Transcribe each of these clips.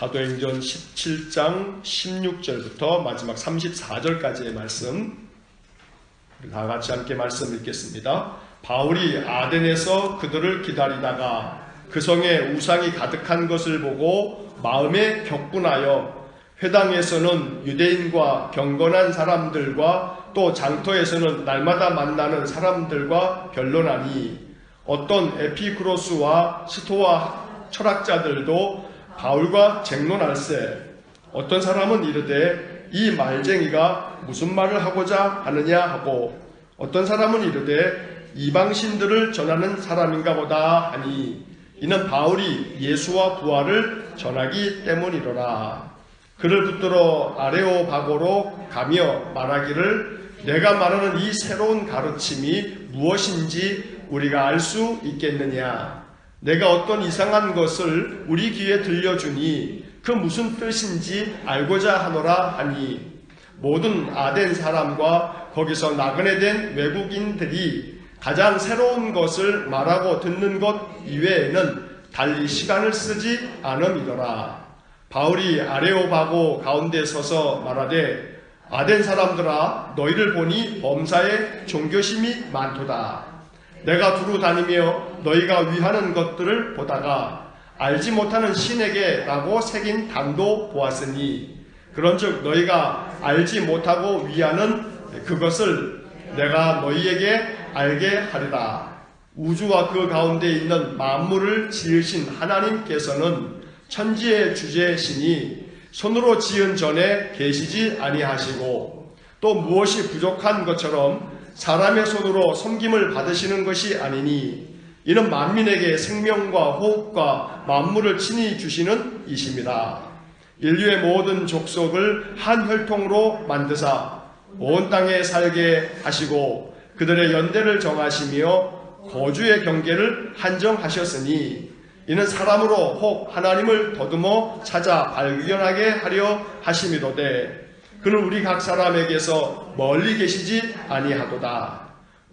사도행전 17장 16절부터 마지막 34절까지의 말씀, 다 같이 함께 말씀 읽겠습니다. 바울이 아덴에서 그들을 기다리다가 그 성에 우상이 가득한 것을 보고 마음에 격분하여 회당에서는 유대인과 경건한 사람들과 또 장터에서는 날마다 만나는 사람들과 변론하니 어떤 에피쿠로스와 스토아 철학자들도 바울과 쟁론할세 어떤 사람은 이르되 이 말쟁이가 무슨 말을 하고자 하느냐 하고 어떤 사람은 이르되 이방신들을 전하는 사람인가 보다 하니 이는 바울이 예수와 부활을 전하기 때문이로라. 그를 붙들어 아레오바고로 가며 말하기를 내가 말하는 이 새로운 가르침이 무엇인지 우리가 알 수 있겠느냐. 내가 어떤 이상한 것을 우리 귀에 들려주니 그 무슨 뜻인지 알고자 하노라 하니 모든 아덴 사람과 거기서 나그네 된 외국인들이 가장 새로운 것을 말하고 듣는 것 이외에는 달리 시간을 쓰지 않음이더라. 바울이 아레오바고 가운데 서서 말하되 아덴 사람들아 너희를 보니 범사에 종교심이 많도다. 내가 두루 다니며 너희가 위하는 것들을 보다가 알지 못하는 신에게 라고 새긴 단도 보았으니 그런즉 너희가 알지 못하고 위하는 그것을 내가 너희에게 알게 하리라. 우주와 그 가운데 있는 만물을 지으신 하나님께서는 천지의 주제시니 손으로 지은 전에 계시지 아니하시고 또 무엇이 부족한 것처럼 사람의 손으로 섬김을 받으시는 것이 아니니 이는 만민에게 생명과 호흡과 만물을 친히 주시는 이심이라. 인류의 모든 족속을 한 혈통으로 만드사 온 땅에 살게 하시고 그들의 연대를 정하시며 거주의 경계를 한정하셨으니 이는 사람으로 혹 하나님을 더듬어 찾아 발견하게 하려 하심이로되 그는 우리 각 사람에게서 멀리 계시지 아니하도다.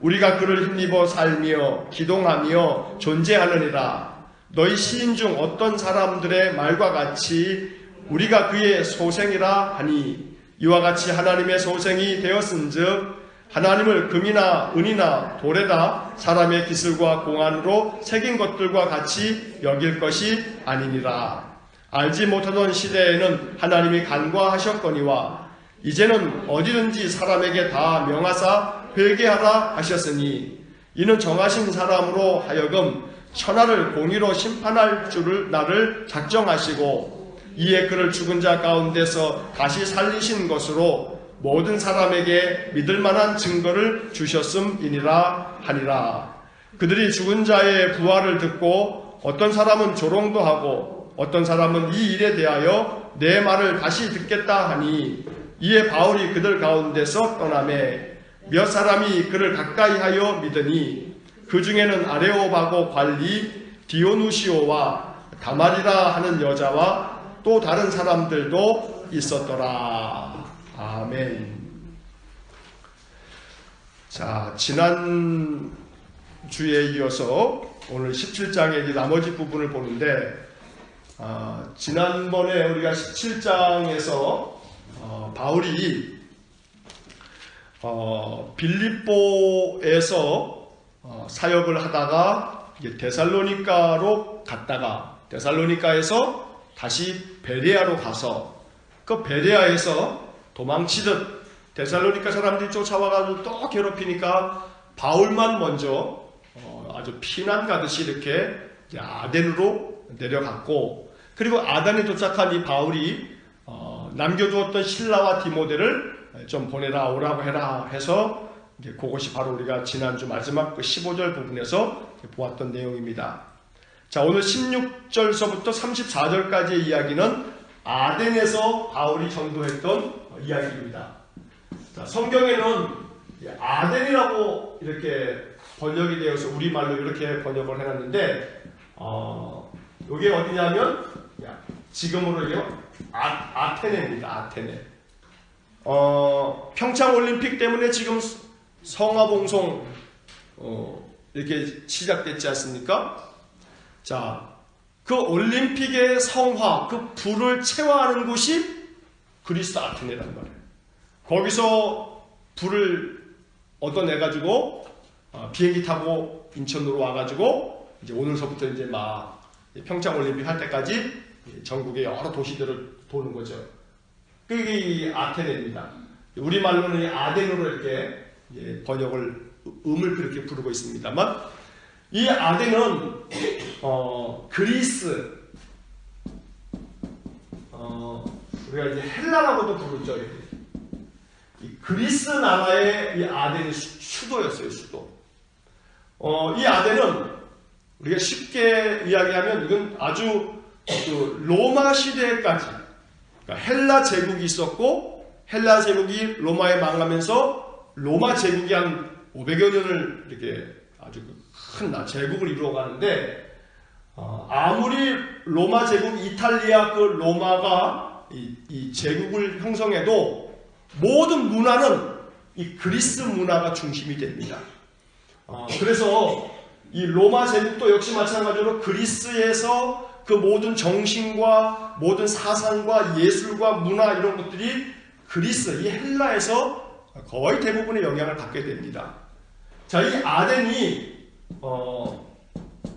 우리가 그를 힘입어 살며 기동하며 존재하느니라. 너희 시인 중 어떤 사람들의 말과 같이 우리가 그의 소생이라 하니 이와 같이 하나님의 소생이 되었은즉 하나님을 금이나 은이나 돌에다 사람의 기술과 공안으로 새긴 것들과 같이 여길 것이 아니니라. 알지 못하던 시대에는 하나님이 간과하셨거니와 이제는 어디든지 사람에게 다 명하사 회개하라 하셨으니 이는 정하신 사람으로 하여금 천하를 공의로 심판할 줄을 나를 작정하시고 이에 그를 죽은 자 가운데서 다시 살리신 것으로 모든 사람에게 믿을 만한 증거를 주셨음이니라 하니라. 그들이 죽은 자의 부활을 듣고 어떤 사람은 조롱도 하고 어떤 사람은 이 일에 대하여 내 말을 다시 듣겠다 하니 이에 바울이 그들 가운데서 떠나매 몇 사람이 그를 가까이 하여 믿으니 그 중에는 아레오바고 관리 디오누시오와 다말이라 하는 여자와 또 다른 사람들도 있었더라. 아멘. 자, 지난 주에 이어서 오늘 17장의 나머지 부분을 보는데 지난번에 우리가 17장에서 바울이 빌립보에서 사역을 하다가 데살로니가로 갔다가 데살로니가에서 다시 베레아로 가서 그 베레아에서 도망치듯 데살로니가 사람들이 쫓아와가지고 또 괴롭히니까 바울만 먼저 아주 피난 가듯이 이렇게 아덴으로 내려갔고 그리고 아덴에 도착한 이 바울이 남겨두었던 실라와 디모데를 좀 보내라 오라고 해라 해서 이제 그것이 바로 우리가 지난주 마지막 그 15절 부분에서 보았던 내용입니다. 자, 오늘 16절서부터 34절까지의 이야기는 아덴에서 바울이 전도했던 이야기입니다. 자, 성경에는 아덴이라고 이렇게 번역이 되어서 우리말로 이렇게 번역을 해놨는데 이게 어디냐면 지금으로요 아테네입니다. 아테네. 평창올림픽 때문에 지금 성화봉송 이렇게 시작됐지 않습니까? 자, 그 올림픽의 성화, 그 불을 체화하는 곳이 그리스 아테네란 말이에요. 거기서 불을 얻어내가지고 비행기 타고 인천으로 와가지고 이제 오늘서부터 이제 막 평창 올림픽 할 때까지 전국의 여러 도시들을 도는 거죠. 그게 아테네입니다. 우리말로는 아덴으로 이렇게 번역을 음을 그렇게 부르고 있습니다만, 이 아덴은 그리스, 우리가 이제 헬라라고도 부르죠. 이 그리스 나라의 이 아덴이 수도였어요, 수도. 이 아덴은 우리가 쉽게 이야기하면 이건 아주 그 로마 시대까지, 그러니까 헬라 제국이 있었고, 헬라 제국이 로마에 망하면서 로마 제국이 한 500여 년을 이렇게 아주 큰 제국을 이루어가는데, 아무리 로마 제국, 이탈리아 그 로마가 이 제국을 형성해도 모든 문화는 이 그리스 문화가 중심이 됩니다. 그래서 이 로마 제국도 역시 마찬가지로 그리스에서 그 모든 정신과 모든 사상과 예술과 문화 이런 것들이 그리스, 이 헬라에서 거의 대부분의 영향을 받게 됩니다. 자, 이 아덴이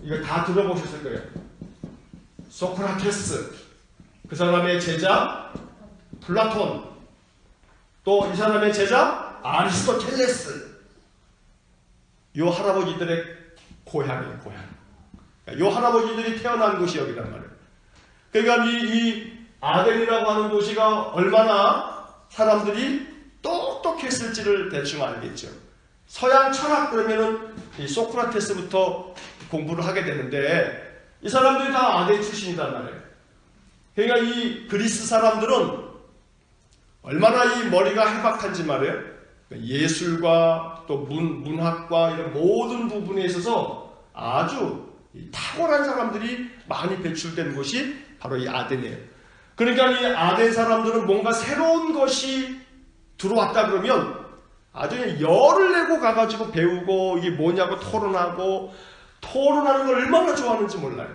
이거 다 들어보셨을 거예요. 소크라테스, 그 사람의 제자 플라톤, 또 이 사람의 제자 아리스토텔레스, 요 할아버지들의 고향이에요, 고향. 요 할아버지들이 태어난 곳이 여기란 말이에요. 그러니까 이 아덴이라고 하는 도시가 얼마나 사람들이 똑똑했을지를 대충 알겠죠. 서양 철학 그러면은 이 소크라테스부터 공부를 하게 되는데, 이 사람들이 다 아덴 출신이란 말이에요. 그러니까 이 그리스 사람들은 얼마나 이 머리가 해박한지 말이에요. 예술과 또 문학과 이런 모든 부분에 있어서 아주 탁월한 사람들이 많이 배출된 곳이 바로 이 아덴이에요. 그러니까 이 아덴 사람들은 뭔가 새로운 것이 들어왔다 그러면 아주 열을 내고 가가지고 배우고 이게 뭐냐고 토론하고, 토론하는 걸 얼마나 좋아하는지 몰라요.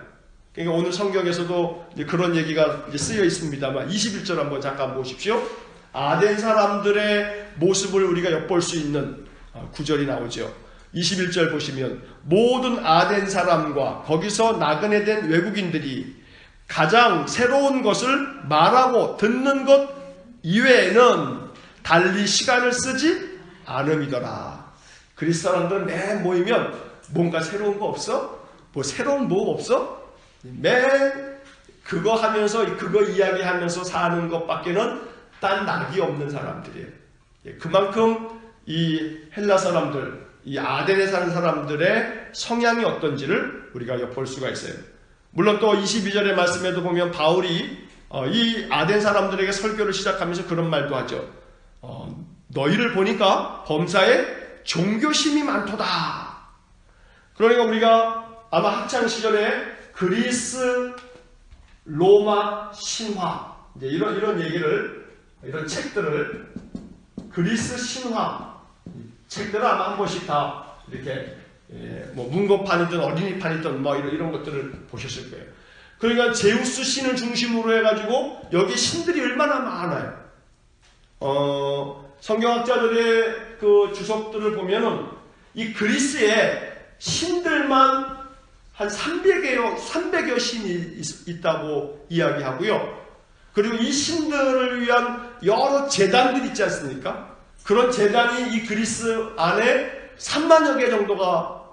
그러니까 오늘 성경에서도 이제 그런 얘기가 이제 쓰여 있습니다만 21절 한번 잠깐 보십시오. 아덴 사람들의 모습을 우리가 엿볼 수 있는 구절이 나오죠. 21절 보시면 모든 아덴 사람과 거기서 나그네 된 외국인들이 가장 새로운 것을 말하고 듣는 것 이외에는 달리 시간을 쓰지 않음이더라. 그리스 사람들은 매 모이면 뭔가 새로운 거 없어? 뭐 새로운 뭐 없어? 매 그거 하면서 그거 이야기하면서 사는 것밖에는 딴 낙이 없는 사람들이에요. 그만큼 이 헬라 사람들, 이 아덴에 사는 사람들의 성향이 어떤지를 우리가 엿볼 수가 있어요. 물론 또 22절의 말씀에도 보면 바울이 이 아덴 사람들에게 설교를 시작하면서 그런 말도 하죠. 너희를 보니까 범사에 종교심이 많도다. 그러니까 우리가 아마 학창시절에 그리스, 로마, 신화, 이제 이런 얘기를, 이런 책들을, 그리스 신화 책들을 아마 한 번씩 다 이렇게 뭐 문고판이든 어린이판이든 뭐 이런 것들을 보셨을 거예요. 그러니까 제우스 신을 중심으로 해가지고 여기 신들이 얼마나 많아요. 성경학자들의 그 주석들을 보면은 이 그리스에 신들만 한 300여 신이 있다고 이야기하고요. 그리고 이 신들을 위한 여러 제단들이 있지 않습니까? 그런 제단이 이 그리스 안에 3만여 개 정도가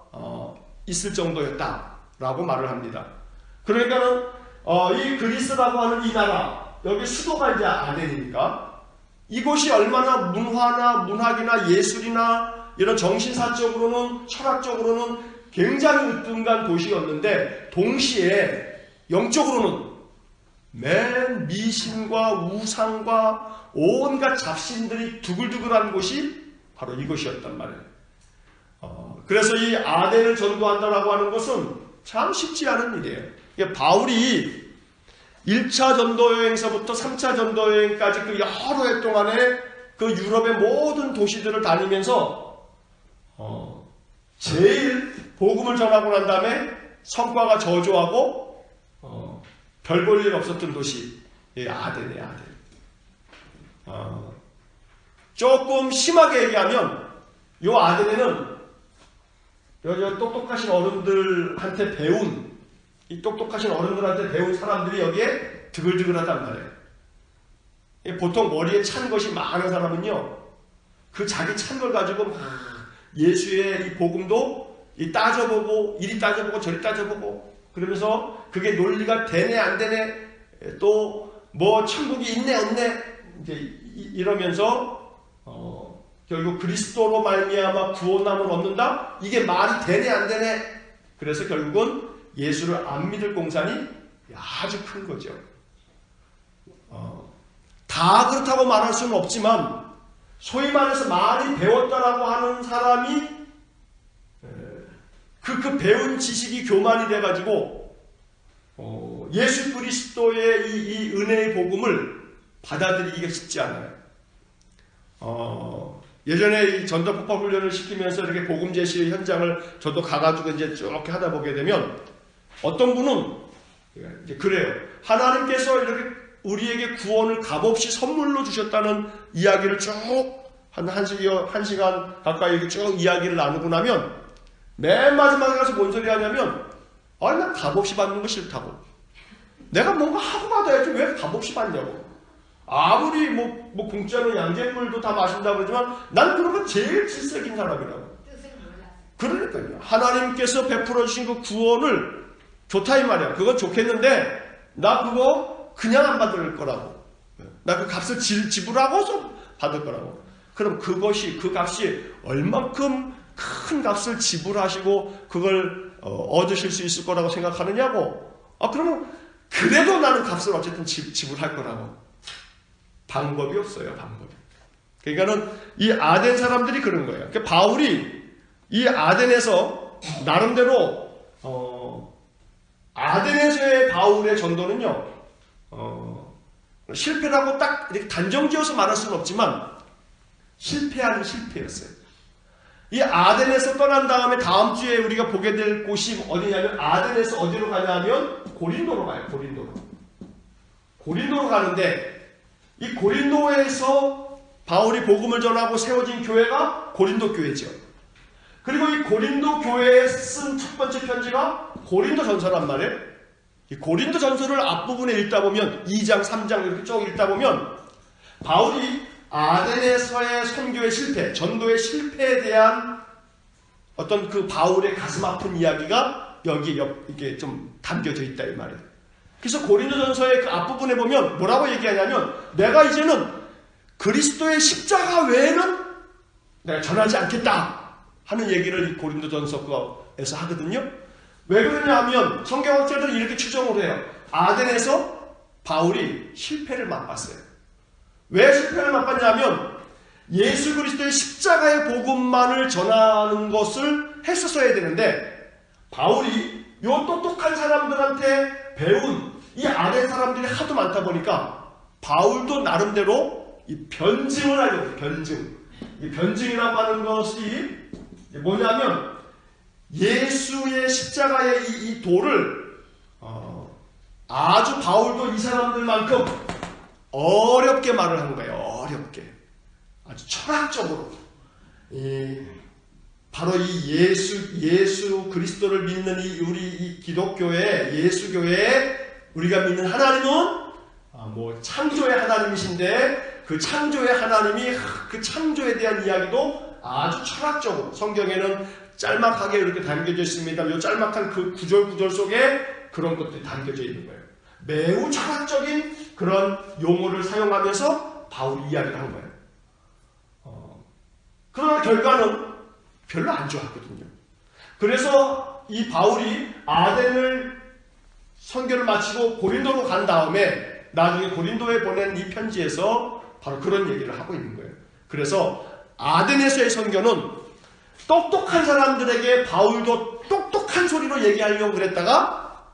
있을 정도였다라고 말을 합니다. 그러니까는 이 그리스라고 하는 이 나라, 여기 수도가 이제 아덴이니까 이곳이 얼마나 문화나 문학이나 예술이나 이런 정신사적으로는 철학적으로는 굉장히 으뜸간 도시였는데, 동시에 영적으로는 맨 미신과 우상과 온갖 잡신들이 두글두글한 곳이 바로 이곳이었단 말이에요. 그래서 이 아덴을 전도한다라고 하는 것은 참 쉽지 않은 일이에요. 바울이 1차 전도여행서부터 3차 전도여행까지 그 여러 해 동안에 그 유럽의 모든 도시들을 다니면서 제일 복음을 전하고 난 다음에 성과가 저조하고 별 볼 일 없었던 도시, 아덴이에요, 아덴. 조금 심하게 얘기하면, 요 아덴에는 여기 똑똑하신 어른들한테 배운, 이 똑똑하신 어른들한테 배운 사람들이 여기에 드글드글하단 말이에요. 보통 머리에 찬 것이 많은 사람은요, 그 자기 찬 걸 가지고 막 예수의 이 복음도 따져보고, 이리 따져보고 저리 따져보고, 그러면서 그게 논리가 되네 안 되네, 또 뭐 천국이 있네 없네, 이제 이러면서 결국 그리스도로 말미암아 구원함을 얻는다? 이게 말이 되네 안 되네. 그래서 결국은 예수를 안 믿을 공산이 아주 큰 거죠. 다 그렇다고 말할 수는 없지만, 소위 말해서 많이 배웠다라고 하는 사람이 그 배운 지식이 교만이 돼가지고 예수 그리스도의 이 은혜의 복음을 받아들이기가 쉽지 않아요. 예전에 이 전도폭파 훈련을 시키면서 이렇게 복음 제시의 현장을 저도 가가지고 이제 쭉 하다 보게 되면, 어떤 분은 이제 그래요. 하나님께서 이렇게 우리에게 구원을 값없이 선물로 주셨다는 이야기를 쭉 한 시간 가까이 쭉 이야기를 나누고 나면, 맨 마지막에 가서 뭔 소리 하냐면, 난 값없이 받는 거 싫다고. 내가 뭔가 하고 받아야지 왜 값없이 받냐고. 아무리 뭐 공짜로 양잿물도 다 마신다고 그러지만 난 그런 거 제일 질색인 사람이라고. 그러니까요. 하나님께서 베풀어 주신 그 구원을 좋다 이 말이야. 그건 좋겠는데 나 그거 그냥 안 받을 거라고. 나 그 값을 지불하고서 받을 거라고. 그럼 그 값이 얼만큼 큰 값을 지불하시고 그걸 얻으실 수 있을 거라고 생각하느냐고. 그러면 그래도 나는 값을 어쨌든 지불할 거라고. 방법이 없어요, 방법이. 그러니까는 이 아덴 사람들이 그런 거예요. 그러니까 바울이 이 아덴에서 나름대로 아덴에서의 바울의 전도는요, 실패라고 딱 이렇게 단정지어서 말할 수는 없지만 실패하는 실패였어요. 이 아덴에서 떠난 다음에 다음 주에 우리가 보게 될 곳이 어디냐면, 아덴에서 어디로 가냐면 고린도로 가요. 고린도로 가는데, 이 고린도에서 바울이 복음을 전하고 세워진 교회가 고린도 교회죠. 그리고 이 고린도 교회에 쓴 첫 번째 편지가 고린도 전서란 말이에요. 이 고린도 전서를 앞부분에 읽다 보면 2장, 3장 이렇게 쭉 읽다 보면 바울이 아덴에서의 선교의 실패, 전도의 실패에 대한 어떤 그 바울의 가슴 아픈 이야기가 여기에 이게 좀 담겨져 있다 이 말이에요. 그래서 고린도전서의 그 앞부분에 보면 뭐라고 얘기하냐면, 내가 이제는 그리스도의 십자가 외에는 내가 전하지 않겠다 하는 얘기를 이 고린도전서에서 하거든요. 왜 그러냐 하면 성경학자들은 이렇게 추정을 해요. 아덴에서 바울이 실패를 맛봤어요. 왜 실패를 맛봤냐면 예수 그리스도의 십자가의 복음만을 전하는 것을 했었어야 되는데, 바울이 요 똑똑한 사람들한테 배운 이 아덴 사람들이 하도 많다 보니까 바울도 나름대로 이 변증을 하려고. 이 변증이라고 하는 것이 뭐냐면 예수의 십자가의 이 도를 아주 바울도 이 사람들만큼 어렵게 말을 하는 거예요. 어렵게. 아주 철학적으로. 바로 이 예수 그리스도를 믿는 우리 이 기독교회, 예수교회에 우리가 믿는 하나님은 창조의 하나님이신데, 그 창조의 하나님이 그 창조에 대한 이야기도 아주 철학적으로 성경에는 짤막하게 이렇게 담겨져 있습니다. 이 짤막한 그 구절 속에 그런 것들이 담겨져 있는 거예요. 매우 철학적인 그런 용어를 사용하면서 바울이 이야기를 한 거예요. 그러나 결과는 별로 안 좋았거든요. 그래서 이 바울이 아덴을 선교를 마치고 고린도로 간 다음에 나중에 고린도에 보낸 이 편지에서 바로 그런 얘기를 하고 있는 거예요. 그래서 아덴에서의 선교는 똑똑한 사람들에게 바울도 똑똑한 소리로 얘기하려고 그랬다가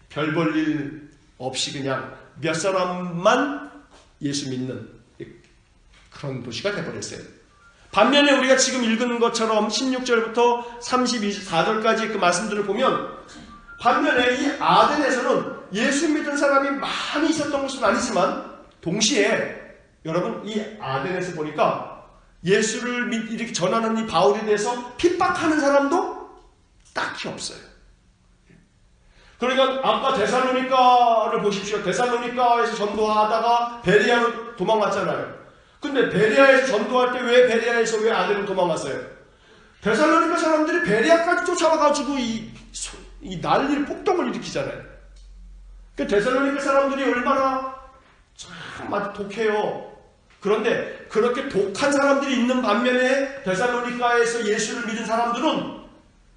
별 볼 일 없이 그냥 몇 사람만 예수 믿는 그런 도시가 돼버렸어요. 반면에 우리가 지금 읽은 것처럼 16절부터 34절까지 그 말씀들을 보면, 반면에 이 아덴에서는 예수 믿은 사람이 많이 있었던 것은 아니지만 동시에 여러분 이 아덴에서 보니까 예수를 이렇게 전하는 이 바울에 대해서 핍박하는 사람도 딱히 없어요. 그러니까 아까 데살로니가를 보십시오. 데살로니가에서 전도하다가 베레아로 도망갔잖아요. 근데 베레아에서 전도할 때 왜 베레아에서 왜 아덴으로 도망갔어요? 데살로니가 사람들이 베레아까지 쫓아와가지고 이 난리를 폭동을 일으키잖아요. 그 데살로니가 사람들이 얼마나 참 독해요. 그런데 그렇게 독한 사람들이 있는 반면에 데살로니가에서 예수를 믿은 사람들은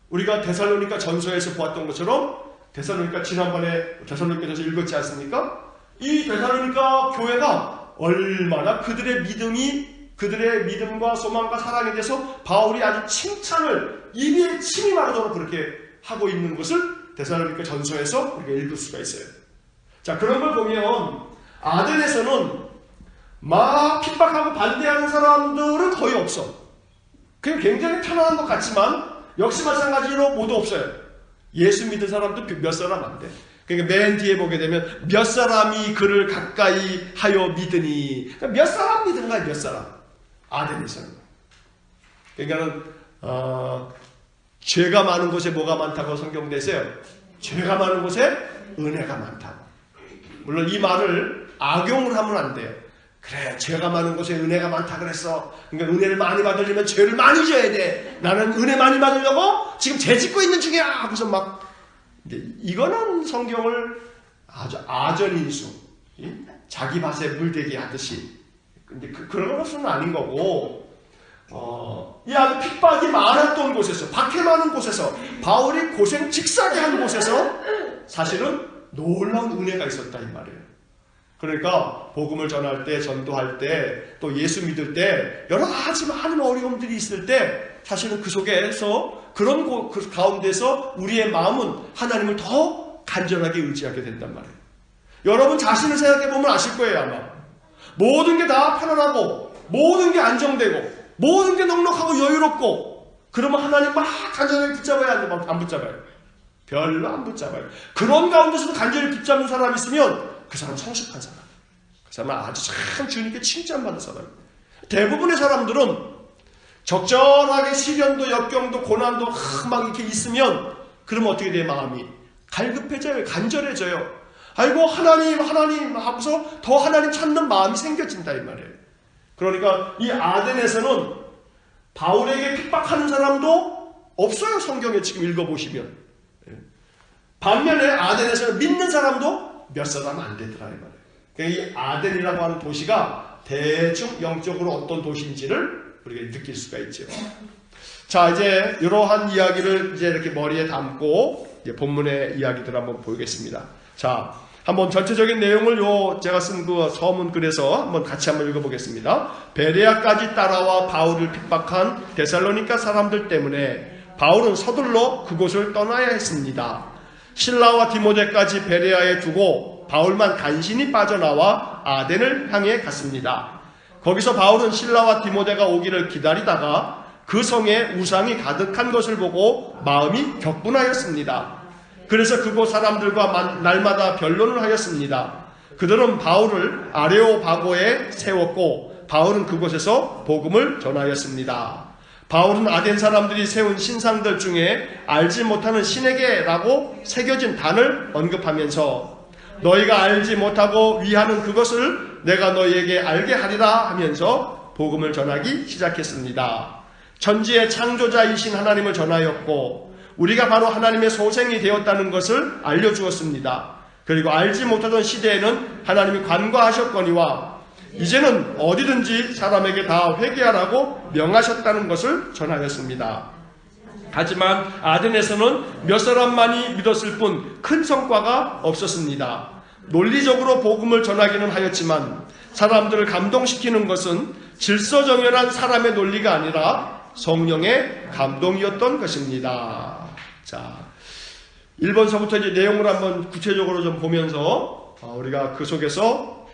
우리가 데살로니가 전서에서 보았던 것처럼 데살로니가 지난번에 데살로니가에서 읽었지 않습니까? 이 데살로니가 교회가 얼마나 그들의 믿음과 소망과 사랑에 대해서 바울이 아주 칭찬을 입에 침이 마르도록 그렇게 하고 있는 것을 데살로니가 전서에서 우리가 읽을 수가 있어요. 자, 그런 걸 보면 아덴에서는 막 핍박하고 반대하는 사람들은 거의 없어. 그냥 굉장히 편안한 것 같지만 역시 마찬가지로 모두 없어요. 예수 믿은 사람도 몇 사람 안 돼. 그러니까 맨 뒤에 보게 되면 몇 사람이 그를 가까이 하여 믿으니, 그러니까 몇 사람 믿은가, 몇 사람. 아덴에서는. 그러니까는 죄가 많은 곳에 뭐가 많다고 성경돼 있어요? 죄가 많은 곳에 은혜가 많다고. 물론 이 말을 악용을 하면 안 돼요. 그래, 죄가 많은 곳에 은혜가 많다 그랬어. 그러니까 은혜를 많이 받으려면 죄를 많이 져야 돼. 나는 은혜 많이 받으려고 지금 죄 짓고 있는 중이야 하고서 막, 이거는 성경을 아주 아전인수, 자기 밭에 물대기 하듯이. 근데 그런 것은 아닌 거고, 이 아주 핍박이 많았던 곳에서, 박해 많은 곳에서, 바울이 고생 직사게 한 곳에서 사실은 놀라운 은혜가 있었다 이 말이에요. 그러니까 복음을 전할 때, 전도할 때, 또 예수 믿을 때 여러 가지 많은 어려움들이 있을 때 사실은 그 속에서 그런 그 가운데서 우리의 마음은 하나님을 더 간절하게 의지하게 된단 말이에요. 여러분 자신을 생각해 보면 아실 거예요 아마. 모든 게 다 편안하고 모든 게 안정되고 모든 게 넉넉하고 여유롭고 그러면 하나님 막 간절하게 붙잡아야 안 붙잡아요? 별로 안 붙잡아요. 그런 가운데서도 간절히 붙잡는 사람이 있으면 그 사람 성숙한 사람. 그 사람은 아주 참 주님께 칭찬받는 사람. 대부분의 사람들은 적절하게 시련도 역경도 고난도 막 이렇게 있으면 그러면 어떻게 돼요? 마음이 갈급해져요. 간절해져요. 아이고 하나님 하고서 더 하나님 찾는 마음이 생겨진다 이 말이에요. 그러니까 이 아덴에서는 바울에게 핍박하는 사람도 없어요. 성경에 지금 읽어보시면. 반면에 아덴에서는 믿는 사람도 몇 사람 안 되더라 이 말이에요. 그러니까 이 아덴이라고 하는 도시가 대충 영적으로 어떤 도시인지를 우리가 느낄 수가 있죠. 자, 이제 이러한 이야기를 이제 이렇게 머리에 담고 이제 본문의 이야기들을 한번 보겠습니다. 자, 한번 전체적인 내용을 제가 쓴 그 서문 글에서 한번 같이 한번 읽어보겠습니다. 베레아까지 따라와 바울을 핍박한 데살로니가 사람들 때문에 바울은 서둘러 그곳을 떠나야 했습니다. 실라와 디모데까지 베레아에 두고 바울만 간신히 빠져나와 아덴을 향해 갔습니다. 거기서 바울은 실라와 디모데가 오기를 기다리다가 그 성에 우상이 가득한 것을 보고 마음이 격분하였습니다. 그래서 그곳 사람들과 날마다 변론을 하였습니다. 그들은 바울을 아레오바고에 세웠고 바울은 그곳에서 복음을 전하였습니다. 바울은 아덴 사람들이 세운 신상들 중에 알지 못하는 신에게라고 새겨진 단을 언급하면서 너희가 알지 못하고 위하는 그것을 내가 너희에게 알게 하리라 하면서 복음을 전하기 시작했습니다. 천지의 창조자이신 하나님을 전하였고 우리가 바로 하나님의 소생이 되었다는 것을 알려주었습니다. 그리고 알지 못하던 시대에는 하나님이 간과하셨거니와 이제는 어디든지 사람에게 다 회개하라고 명하셨다는 것을 전하였습니다. 하지만 아덴에서는 몇 사람만이 믿었을 뿐 큰 성과가 없었습니다. 논리적으로 복음을 전하기는 하였지만 사람들을 감동시키는 것은 질서정연한 사람의 논리가 아니라 성령의 감동이었던 것입니다. 자, 1번서부터 이제 내용을 한번 구체적으로 좀 보면서 우리가 그 속에서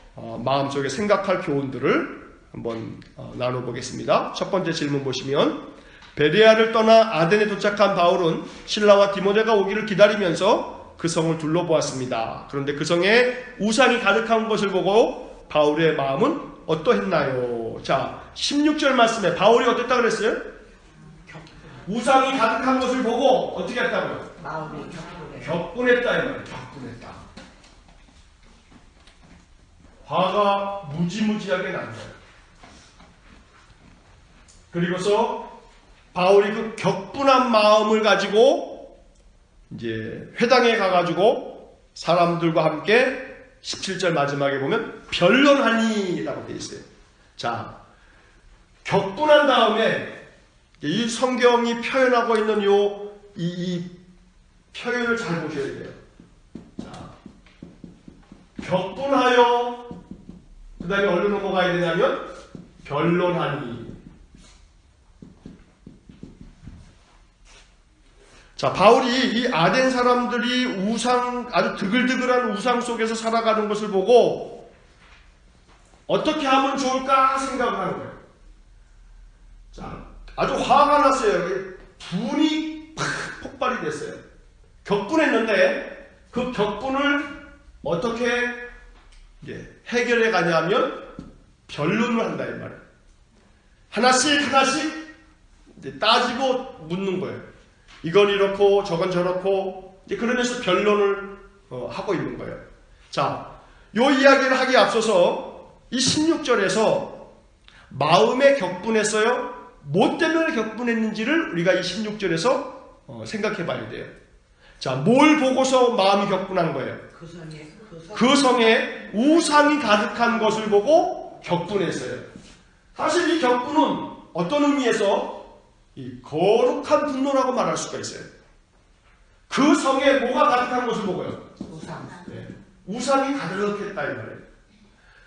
마음속에 생각할 교훈들을 한번 나눠보겠습니다. 첫 번째 질문 보시면 베레아를 떠나 아덴에 도착한 바울은 실라와 디모데가 오기를 기다리면서 그 성을 둘러보았습니다. 그런데 그 성에 우상이 가득한 것을 보고 바울의 마음은 어떠했나요? 자, 16절 말씀에 바울이 어땠다 그랬어요? 우상이 가득한 것을 보고 어떻게 했다고요? 마음이 격분했다 이 말이에요. 격분했다. 화가 무지무지하게 난 거예요. 그리고서 바울이 그 격분한 마음을 가지고 이제 회당에 가가지고 사람들과 함께 17절 마지막에 보면 변론하니라고 되어 있어요. 자, 격분한 다음에 이 성경이 표현하고 있는 이 표현을 잘 보셔야 돼요. 자, 격분하여 그 다음에 어디로 넘어가야 되냐면 변론하니. 자, 바울이 이 아덴 사람들이 아주 드글드글한 우상 속에서 살아가는 것을 보고 어떻게 하면 좋을까 생각을 하는 거예요. 자, 아주 화가 났어요. 분이 팍 폭발이 됐어요. 격분했는데 그 격분을 어떻게 해결해 가냐면 변론을 한다 이 말이에요. 하나씩 따지고 묻는 거예요. 이건 이렇고 저건 저렇고 그러면서 변론을 하고 있는 거예요. 자, 요 이야기를 하기에 앞서서 이 16절에서 마음에 격분했어요? 뭐 때문에 격분했는지를 우리가 이 16절에서 생각해 봐야 돼요. 자, 뭘 보고서 마음이 격분한 거예요? 그 성에 우상이 가득한 것을 보고 격분했어요. 사실 이 격분은 어떤 의미에서 이 거룩한 분노라고 말할 수가 있어요. 그 성에 뭐가 가득한 것을 보고요? 우상. 네. 우상이 가득했다 이 말이에요.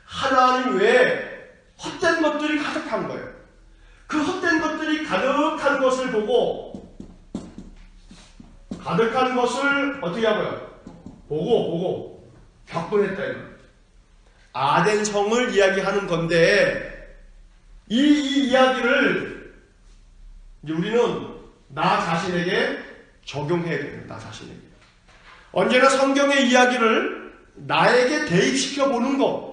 하나님 외에 헛된 것들이 가득한 거예요. 그 헛된 것들이 가득한 것을 보고 가득한 것을 어떻게 하고요? 보고 격분했다 이 말이에요. 아덴 성을 이야기하는 건데 이 이야기를 이제 우리는 나 자신에게 적용해야 됩니다. 나 자신에게. 언제나 성경의 이야기를 나에게 대입시켜 보는 것.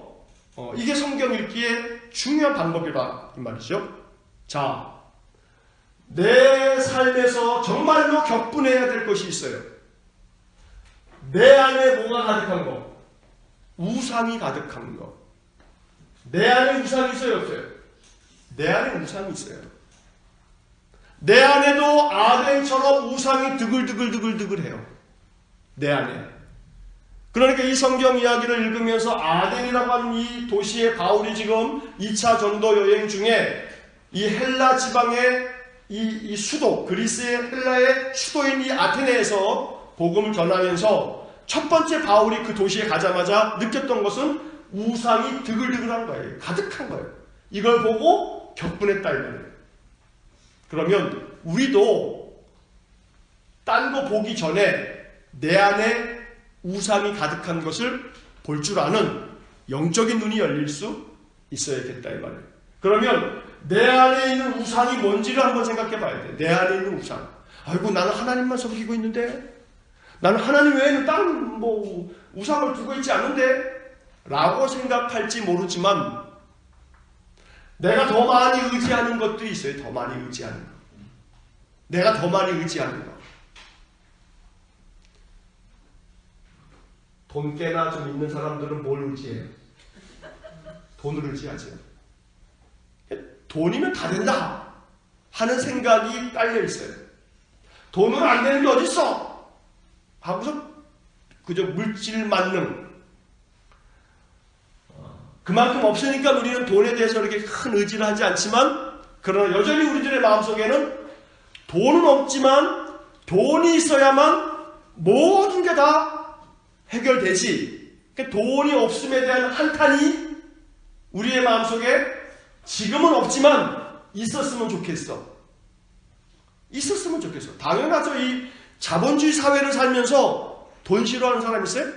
이게 성경 읽기에 중요한 방법이라 이 말이죠. 자, 내 삶에서 정말로 격분해야 될 것이 있어요. 내 안에 뭐가 가득한 거? 우상이 가득한 거. 내 안에 우상이 있어요, 없어요? 내 안에 우상이 있어요. 내 안에도 아덴처럼 우상이 드글드글해요. 내 안에. 그러니까 이 성경 이야기를 읽으면서 아덴이라고 하는 이 도시에 바울이 지금 2차 전도 여행 중에 이 헬라 지방의 이 수도, 그리스의 헬라의 수도인 이 아테네에서 복음을 전하면서 첫 번째 바울이 그 도시에 가자마자 느꼈던 것은 우상이 드글드글한 거예요. 가득한 거예요. 이걸 보고 격분했다 이 말이에요. 그러면 우리도 딴 거 보기 전에 내 안에 우상이 가득한 것을 볼 줄 아는 영적인 눈이 열릴 수 있어야겠다 이 말이에요. 그러면 내 안에 있는 우상이 뭔지를 한번 생각해 봐야 돼. 내 안에 있는 우상. 아이고 나는 하나님만 섬기고 있는데 나는 하나님 외에는 다른 우상을 두고 있지 않은데 라고 생각할지 모르지만 내가 더 많이 의지하는 것도 있어요. 더 많이 의지하는 것. 내가 더 많이 의지하는 것. 돈 꽤나 좀 있는 사람들은 뭘 의지해요? 돈을 의지하죠. 돈이면 다 된다 하는 생각이 딸려 있어요. 돈으로 안 되는 게 어딨어? 하고서 그저 물질 만능. 그만큼 없으니까 우리는 돈에 대해서 이렇게 큰 의지를 하지 않지만 그러나 여전히 우리들의 마음속에는 돈은 없지만 돈이 있어야만 모든 게 다 해결되지. 그러니까 돈이 없음에 대한 한탄이 우리의 마음속에 지금은 없지만 있었으면 좋겠어. 있었으면 좋겠어. 당연하죠. 이 자본주의 사회를 살면서 돈 싫어하는 사람 있어요?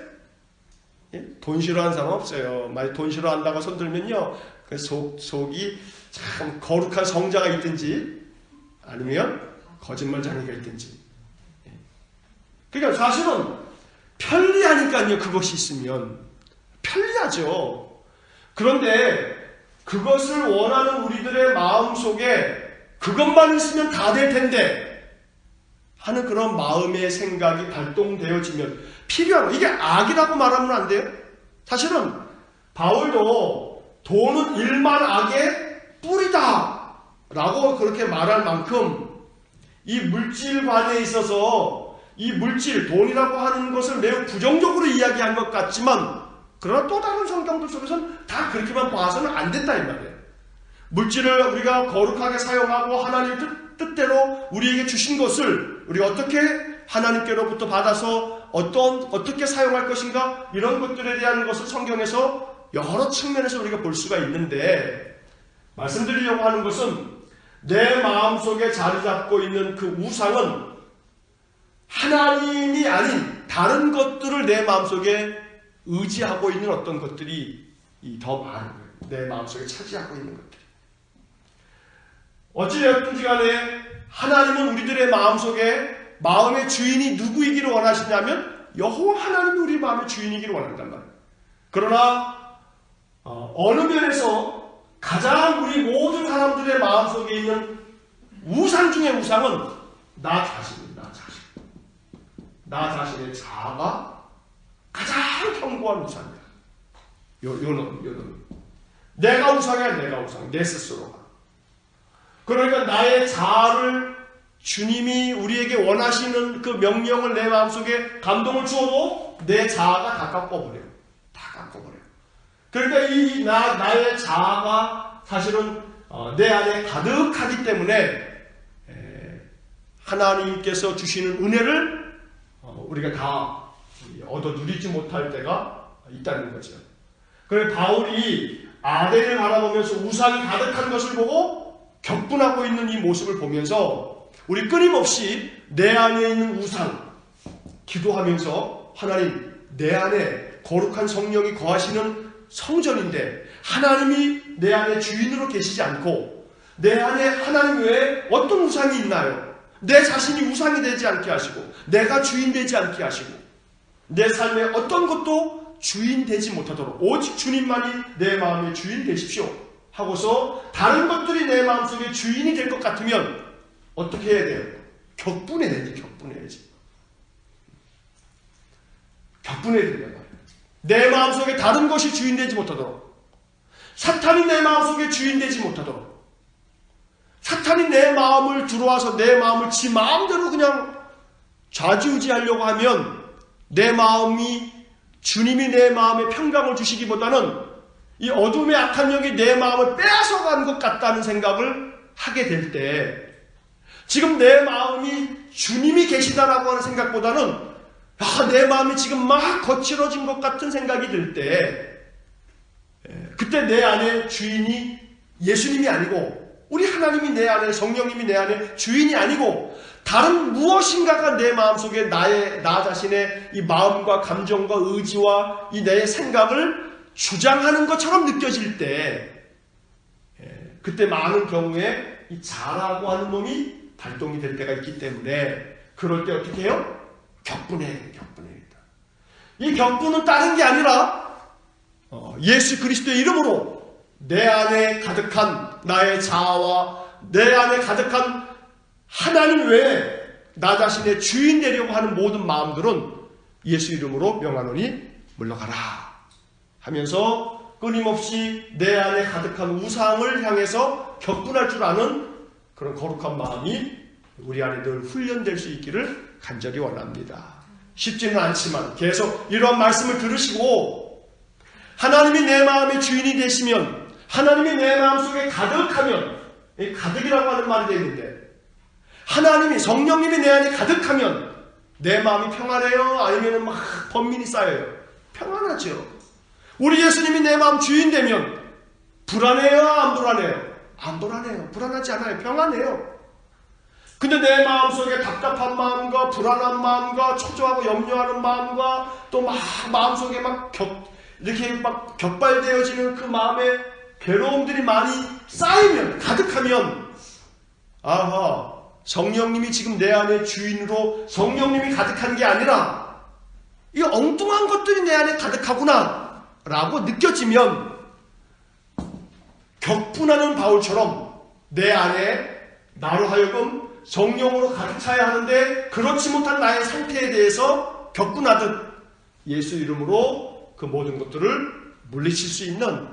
예? 돈 싫어하는 사람 없어요. 만약 돈 싫어한다고 손들면요, 그 속이 참 거룩한 성자가 있든지 아니면 거짓말쟁이가 있든지. 그러니까 사실은 편리하니까요. 그것이 있으면 편리하죠. 그런데 그것을 원하는 우리들의 마음속에 그것만 있으면 다 될 텐데 하는 그런 마음의 생각이 발동되어지면 필요한, 이게 악이라고 말하면 안 돼요. 사실은 바울도 돈은 일만 악의 뿌리다 라고 그렇게 말할 만큼 이 물질관에 있어서 이 물질, 돈이라고 하는 것을 매우 부정적으로 이야기한 것 같지만, 그러나 또 다른 성경들 속에서는 다 그렇게만 봐서는 안 된다 이 말이에요. 물질을 우리가 거룩하게 사용하고 하나님 뜻대로 우리에게 주신 것을 우리가 어떻게 하나님께로부터 받아서 어떻게 사용할 것인가, 이런 것들에 대한 것을 성경에서 여러 측면에서 우리가 볼 수가 있는데, 말씀드리려고 하는 것은 내 마음속에 자리 잡고 있는 그 우상은 하나님이 아닌 다른 것들을 내 마음속에 의지하고 있는 어떤 것들이 더 많은 거예요. 내 마음속에 차지하고 있는 것들이. 어찌되었든지 간에 하나님은 우리들의 마음속에 마음의 주인이 누구이기를 원하시냐면 여호와 하나님이 우리 마음의 주인이기를 원한단 말이에요. 그러나 어느 면에서 가장 우리 모든 사람들의 마음속에 있는 우상 중의 우상은 나 자신입니다. 나 자신의 자아가 가장 견고한 우상이야. 요놈. 내가 우상이야, 내가 우상. 내 스스로가. 그러니까 나의 자아를 주님이 우리에게 원하시는 그 명령을 내 마음속에 감동을 주어도 내 자아가 다 깎아버려요. 다 깎아버려요. 그러니까 나의 자아가 사실은 내 안에 가득하기 때문에 하나님께서 주시는 은혜를 우리가 다 얻어 누리지 못할 때가 있다는 거죠. 그래서 바울이 아덴을 바라보면서 우상이 가득한 것을 보고 격분하고 있는 이 모습을 보면서 우리 끊임없이 내 안에 있는 우상 기도하면서, 하나님, 내 안에 거룩한 성령이 거하시는 성전인데 하나님이 내 안에 주인으로 계시지 않고 내 안에 하나님 외에 어떤 우상이 있나요? 내 자신이 우상이 되지 않게 하시고 내가 주인 되지 않게 하시고 내 삶에 어떤 것도 주인 되지 못하도록 오직 주님만이 내 마음의 주인 되십시오 하고서 다른 것들이 내 마음속에 주인이 될 것 같으면 어떻게 해야 돼요? 격분해야지. 격분해야 된단 말이에요. 내 마음속에 다른 것이 주인 되지 못하도록, 사탄이 내 마음속에 주인 되지 못하도록, 사탄이 내 마음을 들어와서 내 마음을 지 마음대로 그냥 좌지우지하려고 하면 내 마음이, 주님이 내 마음에 평강을 주시기보다는 이 어둠의 악한 영이 내 마음을 빼앗아간 것 같다는 생각을 하게 될 때, 지금 내 마음이 주님이 계시다라고 하는 생각보다는 내 마음이 지금 막 거칠어진 것 같은 생각이 들 때, 그때 내 안에 주인이 예수님이 아니고 우리 하나님이 내 안에, 성령님이 내 안에 주인이 아니고 다른 무엇인가가 내 마음속에 나 자신의 이 마음과 감정과 의지와 이 내 생각을 주장하는 것처럼 느껴질 때, 그때 많은 경우에 이 자라고 하는 놈이 발동이 될 때가 있기 때문에 그럴 때 어떻게 해요? 격분해야 됩니다. 이 격분은 다른 게 아니라 예수 그리스도의 이름으로 내 안에 가득한 나의 자아와 내 안에 가득한 하나님 외에 나 자신의 주인 되려고 하는 모든 마음들은 예수 이름으로 명하노니 물러가라 하면서 끊임없이 내 안에 가득한 우상을 향해서 격분할 줄 아는 그런 거룩한 마음이 우리 안에 늘 훈련될 수 있기를 간절히 원합니다. 쉽지는 않지만 계속 이러한 말씀을 들으시고 하나님이 내 마음의 주인이 되시면, 하나님이 내 마음속에 가득하면, 가득이라고 하는 말이 되는데 하나님이, 성령님이 내 안에 가득하면 내 마음이 평안해요? 아니면 막 번민이 쌓여요? 평안하죠. 우리 예수님이 내 마음 주인 되면 불안해요? 안 불안해요? 안 불안해요. 불안하지 않아요. 평안해요. 근데 내 마음속에 답답한 마음과 불안한 마음과 초조하고 염려하는 마음과 또 막 마음속에 이렇게 막 격발되어지는 그 마음의 괴로움들이 많이 쌓이면, 가득하면, 성령님이 지금 내 안에 주인으로 성령님이 가득한 게 아니라 이 엉뚱한 것들이 내 안에 가득하구나 라고 느껴지면 격분하는 바울처럼 내 안에 나로 하여금 성령으로 가득 차야 하는데 그렇지 못한 나의 상태에 대해서 격분하듯 예수 이름으로 그 모든 것들을 물리칠 수 있는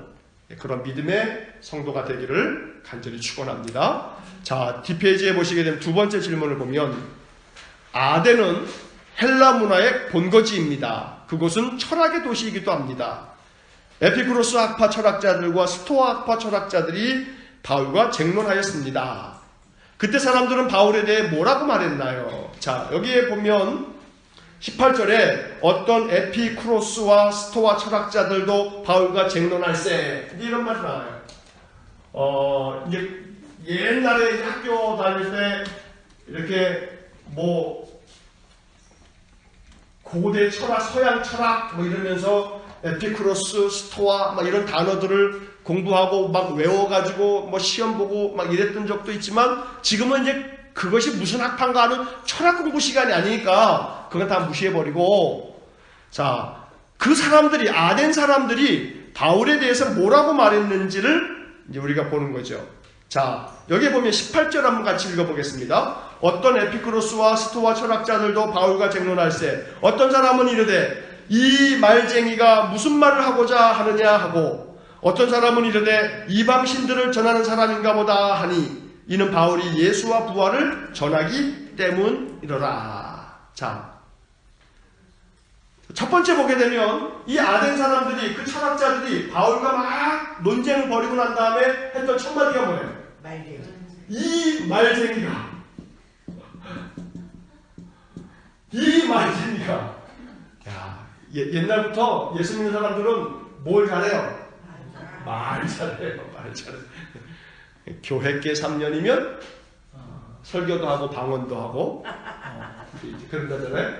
그런 믿음의 성도가 되기를 간절히 축원합니다. 자, 뒷페이지에 보시게 되면 두 번째 질문을 보면 아덴은 헬라 문화의 본거지입니다. 그곳은 철학의 도시이기도 합니다. 에피쿠로스 학파 철학자들과 스토아 학파 철학자들이 바울과 쟁론하였습니다. 그때 사람들은 바울에 대해 뭐라고 말했나요? 자, 여기에 보면 18절에 어떤 에피쿠로스와 스토아 철학자들도 바울과 쟁론할세 이런 말이 나와요. 이제 옛날에 학교 다닐 때 이렇게 뭐 고대 철학, 서양 철학 뭐 이러면서 에피쿠로스, 스토아 막 이런 단어들을 공부하고 막 외워가지고 뭐 시험 보고 막 이랬던 적도 있지만 지금은 이제 그것이 무슨 학파인가 하는 철학 공부 시간이 아니니까 그건 다 무시해버리고 자, 그 사람들이 아덴 사람들이 바울에 대해서 뭐라고 말했는지를 이제 우리가 보는 거죠. 자, 여기 보면 18절 한번 같이 읽어보겠습니다. 어떤 에피쿠로스와 스토아 철학자들도 바울과 쟁론할세 어떤 사람은 이르되 이 말쟁이가 무슨 말을 하고자 하느냐 하고 어떤 사람은 이르되 이방 신들을 전하는 사람인가 보다 하니 이는 바울이 예수와 부활을 전하기 때문이로라. 자, 첫 번째 보게 되면 이 아덴 사람들이 그 철학자들이 바울과 막 논쟁을 벌이고 난 다음에 했던 첫 마디가 뭐예요? 이 말쟁이가 야, 옛날부터 예수 믿는 사람들은 뭘 잘해요? 말 잘해요. 교회계 3년이면 설교도 하고 방언도 하고 그런다잖아요.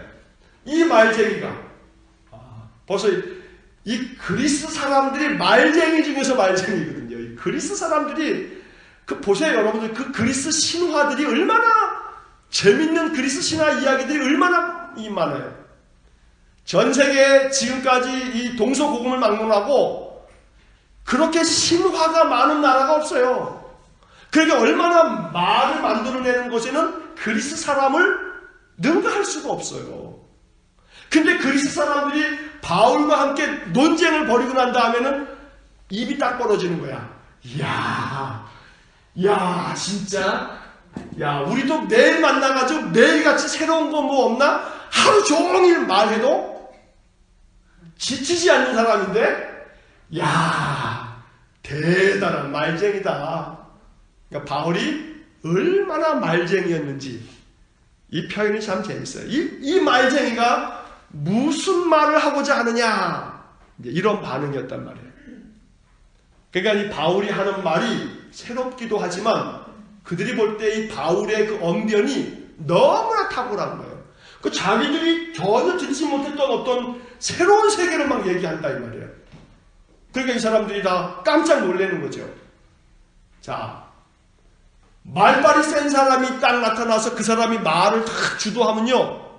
이 말쟁이가 벌써 이 그리스 사람들이 말쟁이 중에서 말쟁이거든요. 이 그리스 사람들이 보세요 여러분들 그 그리스 신화들이 얼마나 재밌는 그리스 신화 이야기들이 얼마나 많아요. 전 세계에 지금까지 이 동서고금을 막론하고 그렇게 신화가 많은 나라가 없어요. 그러니까 얼마나 말을 만들어내는 것에는 그리스 사람을 능가할 수가 없어요. 근데 그리스 사람들이 바울과 함께 논쟁을 벌이고 난 다음에는 입이 딱 벌어지는 거야. 야 진짜 우리도 매일 만나가지고 매일같이 새로운 거 뭐 없나? 하루 종일 말해도 지치지 않는 사람인데 대단한 말쟁이다. 그러니까 바울이 얼마나 말쟁이였는지 이 표현이 참 재밌어요. 이 말쟁이가 무슨 말을 하고자 하느냐 이런 반응이었단 말이에요. 그러니까 이 바울이 하는 말이 새롭기도 하지만 그들이 볼 때 이 바울의 그 언변이 너무나 탁월한 거예요. 그 자기들이 전혀 듣지 못했던 어떤 새로운 세계를 막 얘기한다 이 말이에요. 그러니까 이 사람들이 다 깜짝 놀라는 거죠. 자, 말빨이 센 사람이 딱 나타나서 그 사람이 말을 다 주도하면요.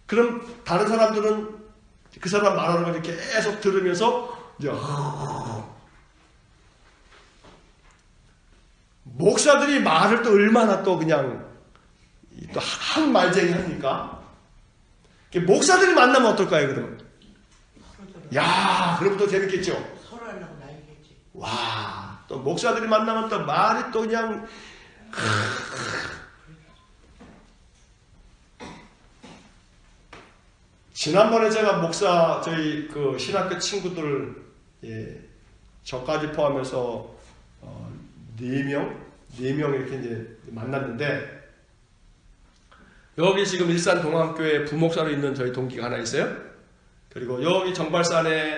그럼 다른 사람들은 그 사람 말하는 걸 계속 들으면서 이제 목사들이 말을 또 얼마나 또 그냥 또 한 말쟁이 합니까? 목사들이 만나면 어떨까요, 그러면? 그럼 더 재밌겠죠? 서로 하려고 난리겠지. 또 목사들이 만나면 또 말이 또 그냥 지난번에 제가 저희 그 신학교 친구들 저까지 포함해서 4명 이렇게 이제 만났는데 여기 지금 일산 동암교회 부목사로 있는 저희 동기가 하나 있어요. 그리고 여기 정발산에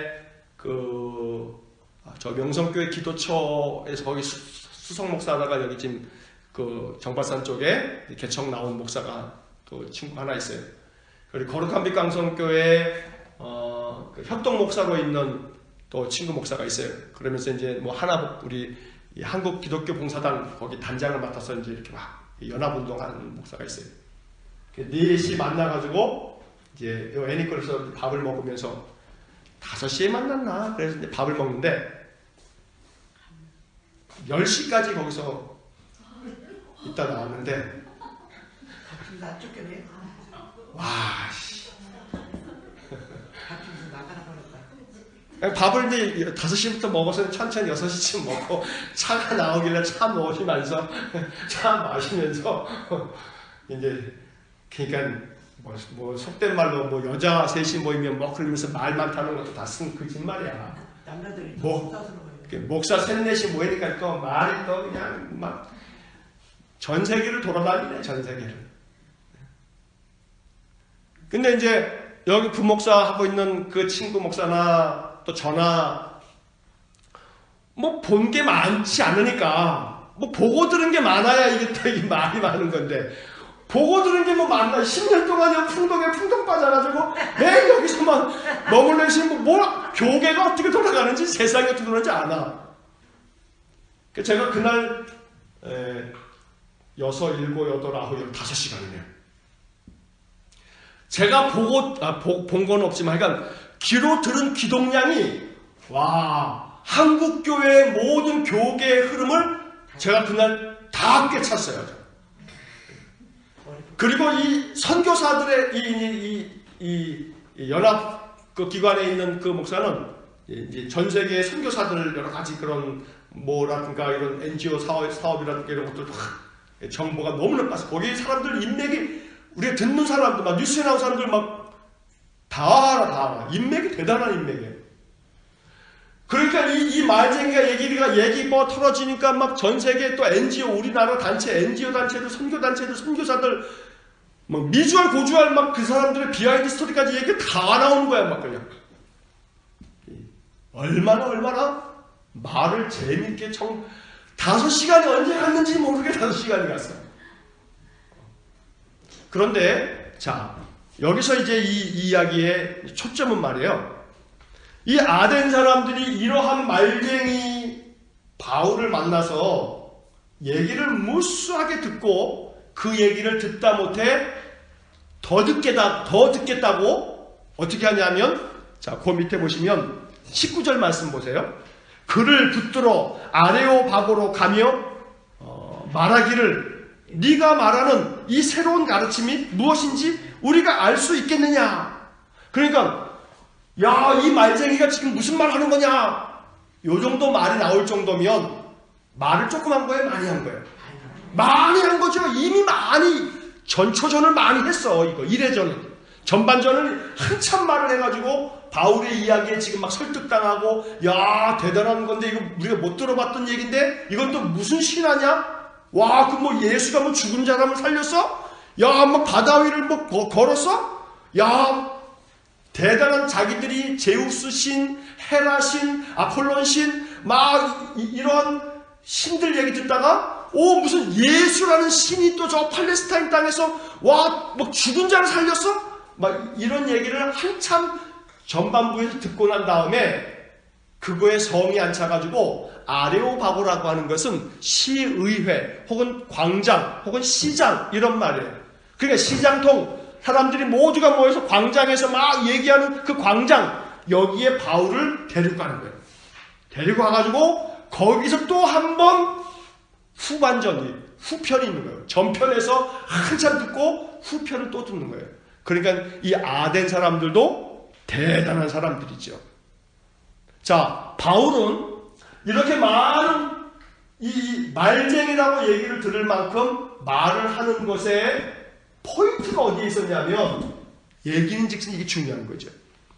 저 명성교회 기도처에서 거기 수석 목사다가 여기 지금 그 정발산 쪽에 개척 나온 목사가 또 친구 하나 있어요. 그리고 거룩한 빛 강성교회 그 협동 목사로 있는 또 친구 목사가 있어요. 그러면서 이제 뭐 하나 우리 한국 기독교 봉사단 거기 단장을 맡아서 이제 이렇게 막 연합운동하는 목사가 있어요. 넷이 만나가지고 이제 애니컬에서 밥을 먹으면서 5시에 만났나? 그래서 이제 밥을 먹는데 10시까지 거기서 있다 나왔는데 와, 씨. 밥을 이제 5시부터 먹어서 천천히 6시쯤 먹고 차가 나오길래 차 마시면서 차 마시면서 이제 그러니까 뭐 속된 말로 뭐 여자 셋이 모이면 뭐 그러면서 말 많다는 것도 다 쓴 거짓말이야. 남자들이 목사 셋넷이 모이니까 또 말이 또 그냥 막 전 세계를 돌아다니네, 전 세계를. 근데 이제 여기 부목사 하고 있는 그 친구 목사나 또 저나 뭐 본 게 많지 않으니까 뭐 보고 들은 게 많아야 이게 또 이게 말이 많은 건데 보고 들은 게 뭐 많나 10년 동안 풍덩에 풍덩 빠져가지고 매일 여기서만 머물러 있으면 뭐 교계가 어떻게 돌아가는지 세상이 어떻게 돌아가는지 아나. 제가 그날 6, 7, 8, 9, 5시간이네요. 제가 본 건 없지만 그러니까 귀로 들은 기독량이 와 한국교회의 모든 교계의 흐름을 제가 그날 다 꿰찼어요. 그리고 이 선교사들의 이 연합 그 기관에 있는 그 목사는 이제 전 세계 선교사들 여러 가지 그런 뭐라든가 이런 NGO 사업이라든가 이런 것들 정보가 너무나 빠서 거기 사람들 인맥이 우리가 듣는 사람들 막 뉴스에 나온 사람들 막 다 알아. 인맥이 대단한 인맥이에요. 그러니까 이 말쟁이가 얘기 뭐 털어지니까 막 전 세계 또 NGO 우리나라 단체 NGO 단체들 선교 단체들 선교사들 막 미주알 고주알 막 그 사람들의 비하인드 스토리까지 얘기가 다 나오는 거야 막 그냥. 얼마나 말을 재밌게 5시간이 언제 갔는지 모르게 5시간이 갔어. 그런데 자 여기서 이제 이 이야기의 초점은 말이에요. 이 아덴 사람들이 이러한 말쟁이 바울을 만나서 얘기를 무수하게 듣고 그 얘기를 듣다 못해 더 듣겠다고 어떻게 하냐면 자, 그 밑에 보시면 19절 말씀 보세요. 그를 붙들어 아레오바고로 가며 말하기를 네가 말하는 이 새로운 가르침이 무엇인지 우리가 알 수 있겠느냐. 그러니까 야, 이 말쟁이가 지금 무슨 말 하는 거냐. 요 정도 말이 나올 정도면 말을 조금 한 거예요? 많이 한 거예요? 많이 한 거죠. 이미 많이 전초전을 많이 했어. 이거 1회전은 전반전을 한참 말을 해가지고 바울의 이야기에 지금 막 설득당하고 야 대단한 건데 이거 우리가 못 들어봤던 얘기인데 이건 또 무슨 신화냐? 와 그 뭐 예수가 뭐 죽은 사람을 살렸어? 야 뭐 바다 위를 뭐 걸었어? 야 대단한 자기들이 제우스 신, 헤라 신, 아폴론 신 막 이런 신들 얘기 듣다가 무슨 예수라는 신이 또 저 팔레스타인 땅에서 와 뭐 죽은 자를 살렸어? 막 이런 얘기를 한참 전반부에서 듣고 난 다음에 그거에 성이 안 차가지고 아레오바고라고 하는 것은 시의회 혹은 광장 혹은 시장 이런 말이에요. 그러니까 시장통 사람들이 모두가 모여서 광장에서 막 얘기하는 그 광장 여기에 바울을 데리고 가는 거예요. 데리고 가가지고 거기서 또 한 번 후편이 있는 거예요. 전편에서 한참 듣고 후편을 또 듣는 거예요. 그러니까 이 아덴 사람들도 대단한 사람들이죠. 자, 바울은 이렇게 많은 이 말쟁이라고 얘기를 들을 만큼 말을 하는 것에 포인트가 어디에 있었냐면 얘기는 즉슨 이게 중요한 거죠.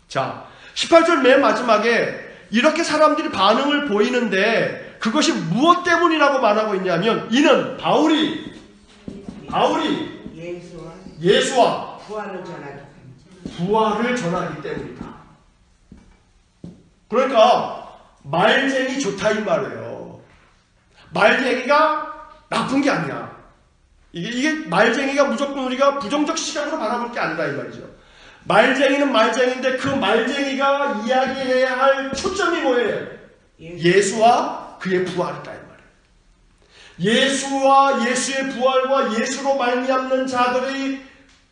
자, 18절 맨 마지막에 이렇게 사람들이 반응을 보이는데 그것이 무엇 때문이라고 말하고 있냐면 이는 바울이 예수와 부활을 전하기 때문이다. 그러니까 말쟁이 좋다 이 말이에요. 말쟁이가 나쁜 게 아니야. 이게 말쟁이가 무조건 우리가 부정적 시각으로 바라볼 게 아니다 이 말이죠. 말쟁이는 말쟁이인데 그 말쟁이가 이야기해야 할 초점이 뭐예요? 예수와 그의 부활이다 이 말이에요. 예수와 예수의 부활과 예수로 말미암는 자들이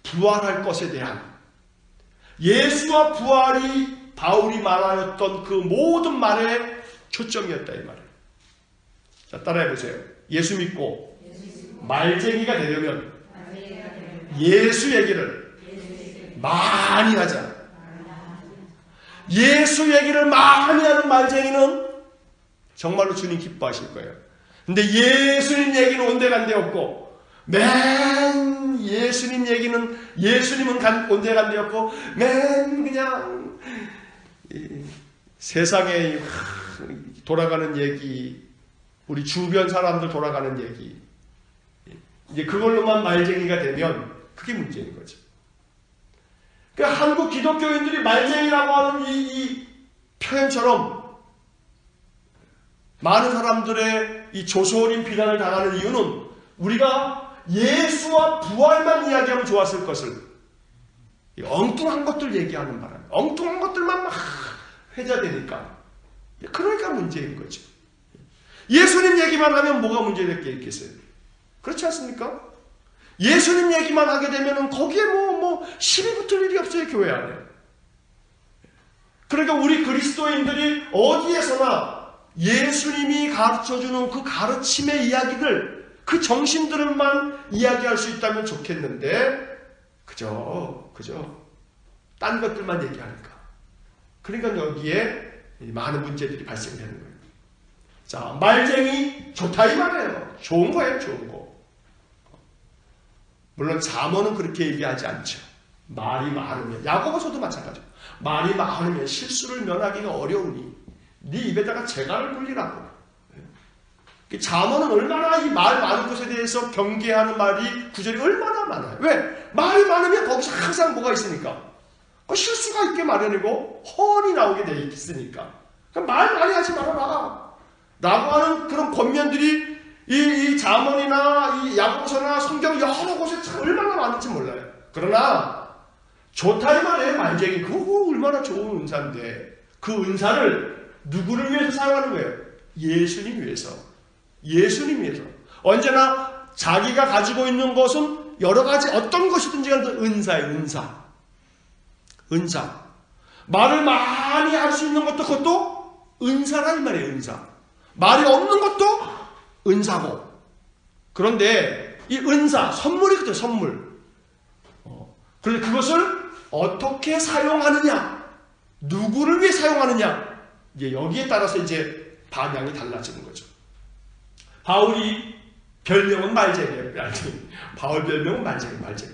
부활할 것에 대한 예수와 부활이 바울이 말하였던 그 모든 말의 초점이었다 이 말이에요. 자, 따라해보세요. 예수 믿고 말쟁이가 되려면 예수 얘기를 많이 하자. 예수 얘기를 많이 하는 말쟁이는 정말로 주님 기뻐하실 거예요. 근데 예수님 얘기는 온데간데 없고, 맨 예수님은 온데간데 없고, 맨 그냥 세상에 돌아가는 얘기, 우리 주변 사람들 돌아가는 얘기, 이제 그걸로만 말쟁이가 되면 그게 문제인 거죠. 그러니까 한국 기독교인들이 말쟁이라고 하는 이 표현처럼 많은 사람들의 이 조소린 비난을 당하는 이유는 우리가 예수와 부활만 이야기하면 좋았을 것을 엉뚱한 것들 얘기하는 바람에 엉뚱한 것들만 막 회자되니까, 그러니까 문제인 거죠. 예수님 얘기만 하면 뭐가 문제될 게 있겠어요? 그렇지 않습니까? 예수님 얘기만 하게 되면 거기에 시비 붙을 일이 없어요, 교회 안에. 그러니까 우리 그리스도인들이 어디에서나 예수님이 가르쳐주는 그 가르침의 이야기들, 그 정신들만 이야기할 수 있다면 좋겠는데, 그저 딴 것들만 얘기하니까. 그러니까 여기에 많은 문제들이 발생되는 거예요. 자, 말쟁이 좋다 이 말이에요. 좋은 거예요, 좋은 거. 물론 잠언은 그렇게 얘기하지 않죠. 말이 많으면, 야고보서도 마찬가지고, 말이 많으면 실수를 면하기가 어려우니 네 입에다가 재갈을 굴리라고. 잠언은 얼마나 이 말 많은 것에 대해서 경계하는 말이, 구절이 얼마나 많아요. 왜? 말이 많으면 거기서 항상 뭐가 있으니까, 실수가 있게 마련이고 허언이 나오게 돼 있으니까, 말 많이 하지 말아라 라고 하는 그런 권면들이 이 잠언이나 이 야고보서나 성경 여러 곳에 참 얼마나 많은지 몰라요. 그러나 좋다 이 말이에요. 말쟁이 그거 얼마나 좋은 은사인데, 그 은사를 누구를 위해서 사용하는 거예요? 예수님 위해서. 예수님 위해서. 언제나 자기가 가지고 있는 것은 여러 가지 어떤 것이든지 간에 은사예요. 은사. 말을 많이 할 수 있는 것도 그것도 은사라 이 말이에요. 은사. 말이 없는 것도 은사고. 그런데 이 은사, 선물이거든요. 선물. 그런데 그것을 어떻게 사용하느냐, 누구를 위해 사용하느냐, 이제 여기에 따라서 이제 방향이 달라지는 거죠. 바울이 별명은 말쟁이에요. 바울 별명은 말쟁이.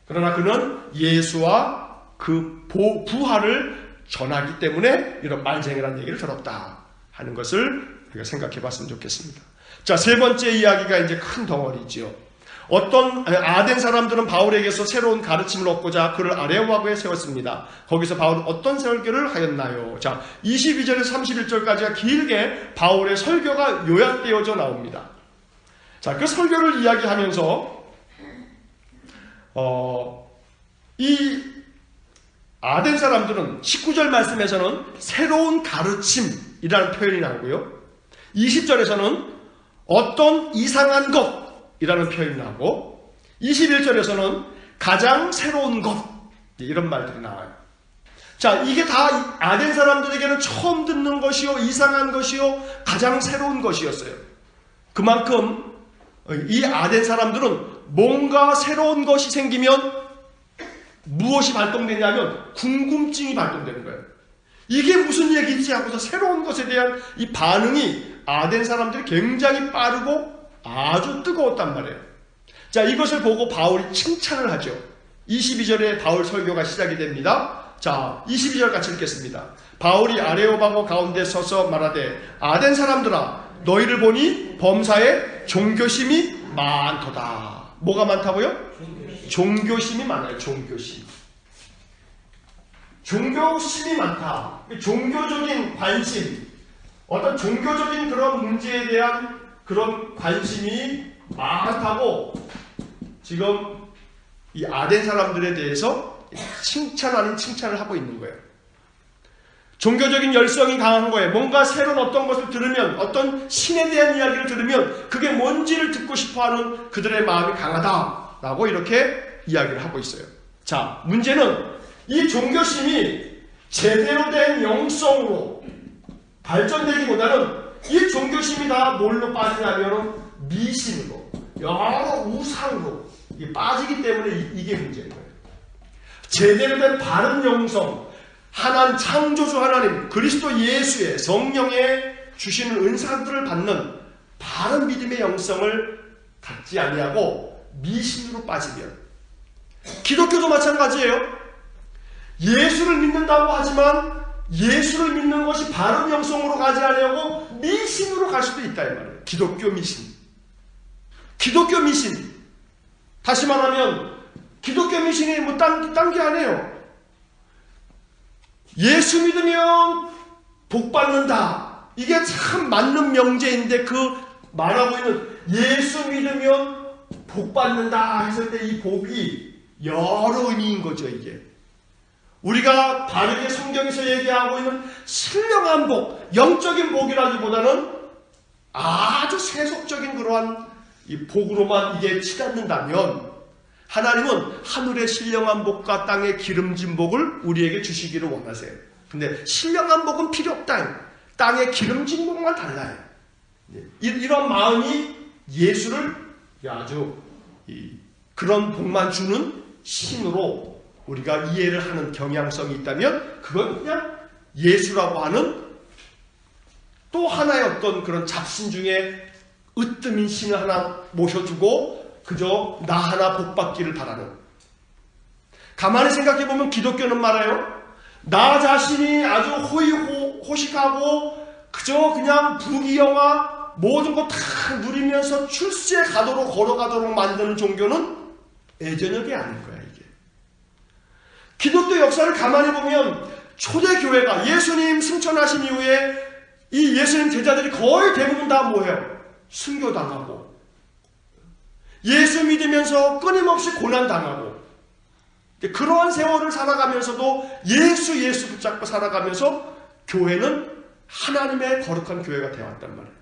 그러나 그는 예수와 그 부활을 전하기 때문에 이런 말쟁이라는 얘기를 들었다 하는 것을 우리가 생각해 봤으면 좋겠습니다. 자, 세 번째 이야기가 이제 큰 덩어리죠. 어떤 아덴 사람들은 바울에게서 새로운 가르침을 얻고자 그를 아레오아고에 세웠습니다. 거기서 바울은 어떤 설교를 하였나요? 자, 22절에서 31절까지가 길게 바울의 설교가 요약되어져 나옵니다. 자, 그 설교를 이야기하면서 이 아덴 사람들은 19절 말씀에서는 새로운 가르침이라는 표현이 나오고요, 20절에서는 어떤 이상한 것이라는 표현이 나오고, 21절에서는 가장 새로운 것, 이런 말들이 나와요. 자, 이게 다 아덴 사람들에게는 처음 듣는 것이요, 이상한 것이요, 가장 새로운 것이었어요. 그만큼 이 아덴 사람들은 뭔가 새로운 것이 생기면 무엇이 발동되냐면 궁금증이 발동되는 거예요. 이게 무슨 얘기지 하고서 새로운 것에 대한 이 반응이 아덴 사람들이 굉장히 빠르고 아주 뜨거웠단 말이에요. 자, 이것을 보고 바울이 칭찬을 하죠. 22절에 바울 설교가 시작이 됩니다. 자, 22절 같이 읽겠습니다. 바울이 아레오바고 가운데 서서 말하되, 아덴 사람들아, 너희를 보니 범사에 종교심이 많도다. 뭐가 많다고요? 종교심이 많아요. 종교심이 많다. 종교적인 관심, 어떤 종교적인 그런 문제에 대한 그런 관심이 많다고 지금 이 아덴 사람들에 대해서 칭찬 아닌 칭찬을 하고 있는 거예요. 종교적인 열성이 강한 거예요. 뭔가 새로운 어떤 것을 들으면, 어떤 신에 대한 이야기를 들으면 그게 뭔지를 듣고 싶어하는 그들의 마음이 강하다라고 이렇게 이야기를 하고 있어요. 자, 문제는 이 종교심이 제대로 된 영성으로 발전되기보다는 이 종교심이 다 뭘로 빠지냐면 미신으로, 여러 우상으로 빠지기 때문에 이게 문제인 거예요. 제대로 된 바른 영성, 하나님, 창조주 하나님, 그리스도 예수의 성령의 주시는 은사들을 받는 바른 믿음의 영성을 갖지 아니하고 미신으로 빠지면, 기독교도 마찬가지예요. 예수를 믿는다고 하지만 예수를 믿는 것이 바른 영성으로 가지 않으려고 미신으로 갈 수도 있다 이 말이에요. 기독교 미신. 기독교 미신. 다시 말하면 기독교 미신이 뭐 딴 게 아니에요. 예수 믿으면 복 받는다. 이게 참 맞는 명제인데 그 말하고 있는 예수 믿으면 복 받는다 했을 때 이 복이 여러 의미인 거죠. 이게 우리가 바르게 성경에서 얘기하고 있는 신령한 복, 영적인 복이라기보다는 아주 세속적인 그러한 이 복으로만 이게 치닫는다면 하나님은 하늘의 신령한 복과 땅의 기름진 복을 우리에게 주시기를 원하세요. 근데 신령한 복은 필요 없다. 땅의 기름진 복만 달라요. 이런 마음이 예수를 아주 그런 복만 주는 신으로 우리가 이해를 하는 경향성이 있다면 그건 그냥 예수라고 하는 또 하나의 어떤 그런 잡신 중에 으뜸인 신을 하나 모셔두고 그저 나 하나 복받기를 바라는. 가만히 생각해보면 기독교는 말해요. 나 자신이 아주 호의호식하고 그저 그냥 부귀영화 모든 거 다 누리면서 출세에 가도록 걸어가도록 만드는 종교는 애저녁이 아닐 거야. 이게 기독교 역사를 가만히 보면 초대교회가 예수님 승천하신 이후에 이 예수님 제자들이 거의 대부분 다 뭐예요? 순교당하고 예수 믿으면서 끊임없이 고난당하고 그러한 세월을 살아가면서도 예수 붙잡고 살아가면서 교회는 하나님의 거룩한 교회가 되어왔단 말이에요.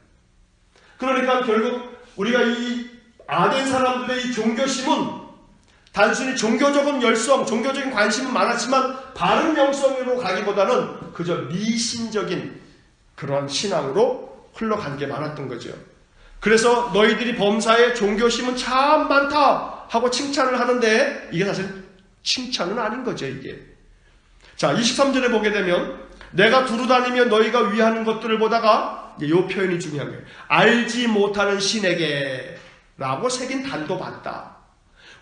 그러니까 결국 우리가 이 아덴 사람들의 이 종교심은 단순히 종교적인 열성, 종교적인 관심은 많았지만 바른 영성으로 가기보다는 그저 미신적인 그런 신앙으로 흘러간 게 많았던 거죠. 그래서 너희들이 범사에 종교심은 참 많다 하고 칭찬을 하는데 이게 사실 칭찬은 아닌 거죠. 이게 자 23절에 보게 되면 내가 두루다니며 너희가 위하는 것들을 보다가 이 표현이 중요한 거예요. 알지 못하는 신에게 라고 새긴 단도 봤다.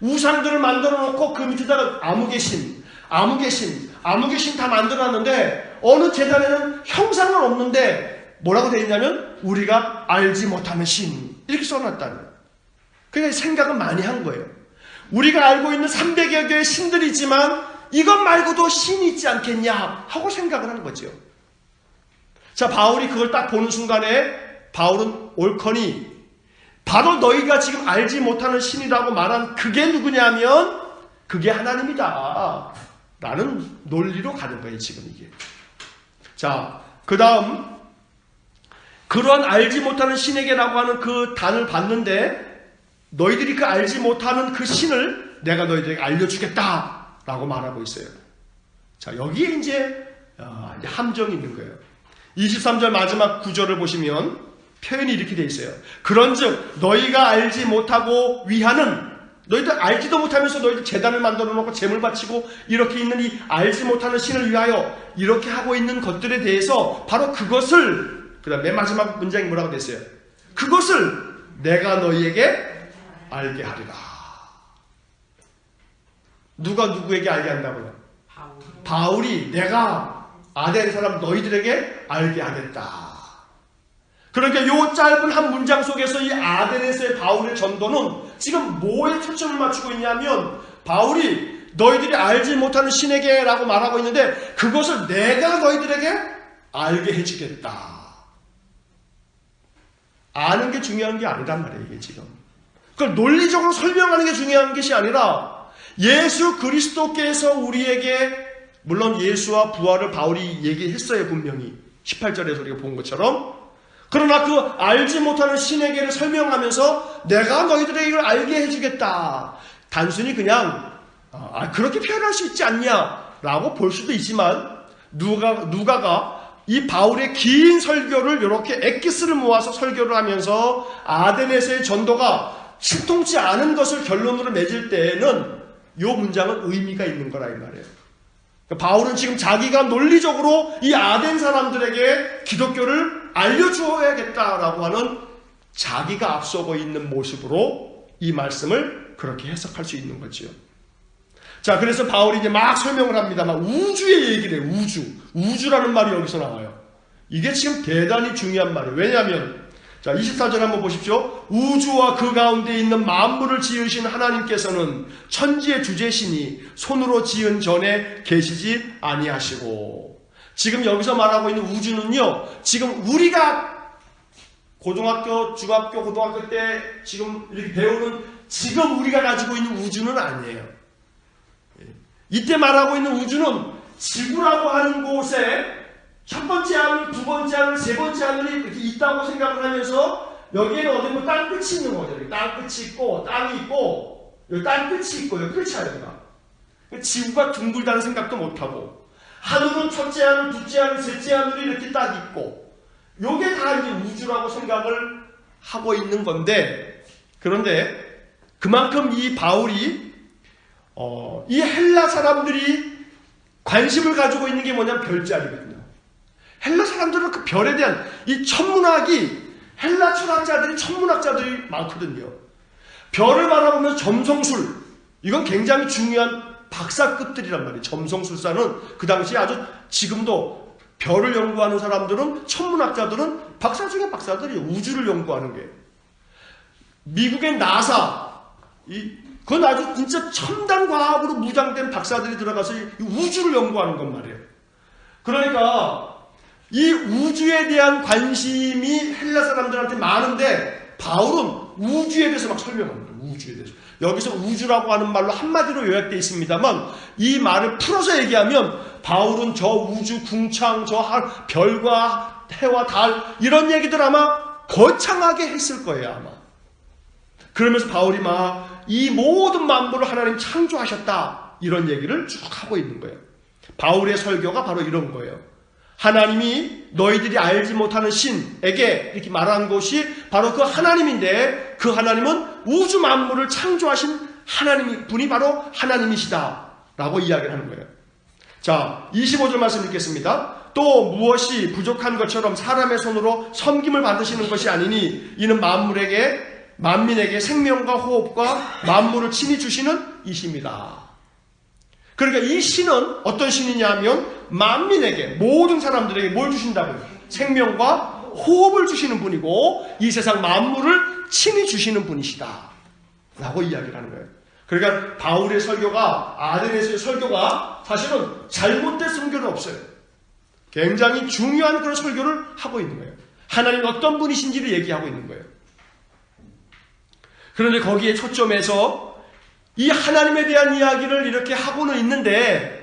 우상들을 만들어 놓고 그 밑에다가 아무개신 다 만들어놨는데 어느 제단에는 형상은 없는데 뭐라고 되어 있냐면 우리가 알지 못하는 신 이렇게 써놨다는. 그러니까 생각은 많이 한 거예요. 우리가 알고 있는 300여 개의 신들이 있지만 이것 말고도 신이 있지 않겠냐 하고 생각을 한 거죠. 자, 바울이 그걸 딱 보는 순간에 바울은 옳거니 바로 너희가 지금 알지 못하는 신이라고 말한 그게 누구냐면 그게 하나님이다 라는 논리로 가는 거예요. 지금 이게. 자, 그 다음 그러한 알지 못하는 신에게라고 하는 그 단을 봤는데 너희들이 그 알지 못하는 그 신을 내가 너희들에게 알려주겠다 라고 말하고 있어요. 자, 여기에 이제 함정이 있는 거예요. 23절 마지막 구절을 보시면 표현이 이렇게 되어 있어요. 그런즉 너희가 알지 못하고 위하는, 너희들 알지도 못하면서 너희들 제단을 만들어 놓고 제물 바치고 이렇게 있는 이 알지 못하는 신을 위하여 이렇게 하고 있는 것들에 대해서 바로 그것을, 그 다음 맨 마지막 문장이 뭐라고 됐어요? 그것을 내가 너희에게 알게 하리라. 누가 누구에게 알게 한다고요? 바울이 내가 아덴 사람 너희들에게 알게 하겠다. 그러니까 이 짧은 한 문장 속에서 이 아덴에서의 바울의 전도는 지금 뭐에 초점을 맞추고 있냐면 바울이 너희들이 알지 못하는 신에게 라고 말하고 있는데 그것을 내가 너희들에게 알게 해주겠다. 아는 게 중요한 게 아니란 말이에요. 이게 지금 그걸 논리적으로 설명하는 게 중요한 것이 아니라 예수 그리스도께서 우리에게, 물론 예수와 부활을 바울이 얘기했어요. 분명히 18절에서 우리가 본 것처럼. 그러나 그 알지 못하는 신에게를 설명하면서 내가 너희들에게 이걸 알게 해주겠다. 단순히 그냥 그렇게 표현할 수 있지 않냐라고 라고 볼 수도 있지만 누가가 이 바울의 긴 설교를 이렇게 엑기스를 모아서 설교를 하면서 아덴에서의 전도가 신통치 않은 것을 결론으로 맺을 때에는 이 문장은 의미가 있는 거라 이 말이에요. 그러니까 바울은 지금 자기가 논리적으로 이 아덴 사람들에게 기독교를 알려주어야겠다라고 하는 자기가 앞서고 있는 모습으로 이 말씀을 그렇게 해석할 수 있는 거지요. 자, 그래서 바울이 이제 막 설명을 합니다만 우주의 얘기를 해요. 우주라는 말이 여기서 나와요. 이게 지금 대단히 중요한 말이에요. 왜냐하면 자, 24절 한번 보십시오. 우주와 그 가운데 있는 만물을 지으신 하나님께서는 천지의 주제시니 손으로 지은 전에 계시지 아니하시고. 지금 여기서 말하고 있는 우주는요, 지금 우리가 고등학교, 중학교, 고등학교 때 지금 이렇게 배우는 지금 우리가 가지고 있는 우주는 아니에요. 이때 말하고 있는 우주는 지구라고 하는 곳에 첫 번째 하늘, 두 번째 하늘, 세 번째 하늘이 이렇게 있다고 생각을 하면서 여기에는 어디 뭐 땅끝이 있는 거죠. 여기 땅끝이 있고 땅이 있고 여기 땅끝이 있고 여기 끝이 아니라 지구가 둥글다는 생각도 못하고 하늘은 첫째 하늘, 둘째 하늘, 셋째 하늘이 이렇게 딱 있고 요게 다 이제 우주라고 생각을 하고 있는 건데 그런데 그만큼 이 바울이 이 헬라 사람들이 관심을 가지고 있는 게 뭐냐면 별자리거든요. 헬라 사람들은 그 별에 대한 이 천문학이 헬라 철학자들이 천문학자들이 많거든요. 별을 바라보면 점성술 이건 굉장히 중요한 박사급들이란 말이에요. 점성술사는 그 당시에 아주 지금도 별을 연구하는 사람들은 천문학자들은 박사 중에 박사들이에요. 우주를 연구하는 게. 미국의 나사 그건 아주 진짜 첨단 과학으로 무장된 박사들이 들어가서 이 우주를 연구하는 건 말이에요. 그러니까 이 우주에 대한 관심이 헬라 사람들한테 많은데 바울은 우주에 대해서 막 설명합니다. 우주에 대해서. 여기서 우주라고 하는 말로 한마디로 요약되어 있습니다만 이 말을 풀어서 얘기하면 바울은 저 우주 궁창, 저 별과 해와 달 이런 얘기들 아마 거창하게 했을 거예요. 아마. 그러면서 바울이 막 이 모든 만물을 하나님 창조하셨다 이런 얘기를 쭉 하고 있는 거예요. 바울의 설교가 바로 이런 거예요. 하나님이 너희들이 알지 못하는 신에게 이렇게 말한 것이 바로 그 하나님인데 그 하나님은 우주 만물을 창조하신 분이 바로 하나님이시다 라고 이야기를 하는 거예요. 자, 25절 말씀 읽겠습니다. 또 무엇이 부족한 것처럼 사람의 손으로 섬김을 받으시는 것이 아니니 이는 만민에게 생명과 호흡과 만물을 친히 주시는 이십니다. 그러니까 이 신은 어떤 신이냐 하면 만민에게 모든 사람들에게 뭘 주신다고요? 생명과 호흡을 주시는 분이고 이 세상 만물을 친히 주시는 분이시다 라고 이야기를 하는 거예요. 그러니까 바울의 설교가 아덴에서의 설교가 사실은 잘못된 설교는 없어요. 굉장히 중요한 그런 설교를 하고 있는 거예요. 하나님이 어떤 분이신지를 얘기하고 있는 거예요. 그런데 거기에 초점에서 이 하나님에 대한 이야기를 이렇게 하고는 있는데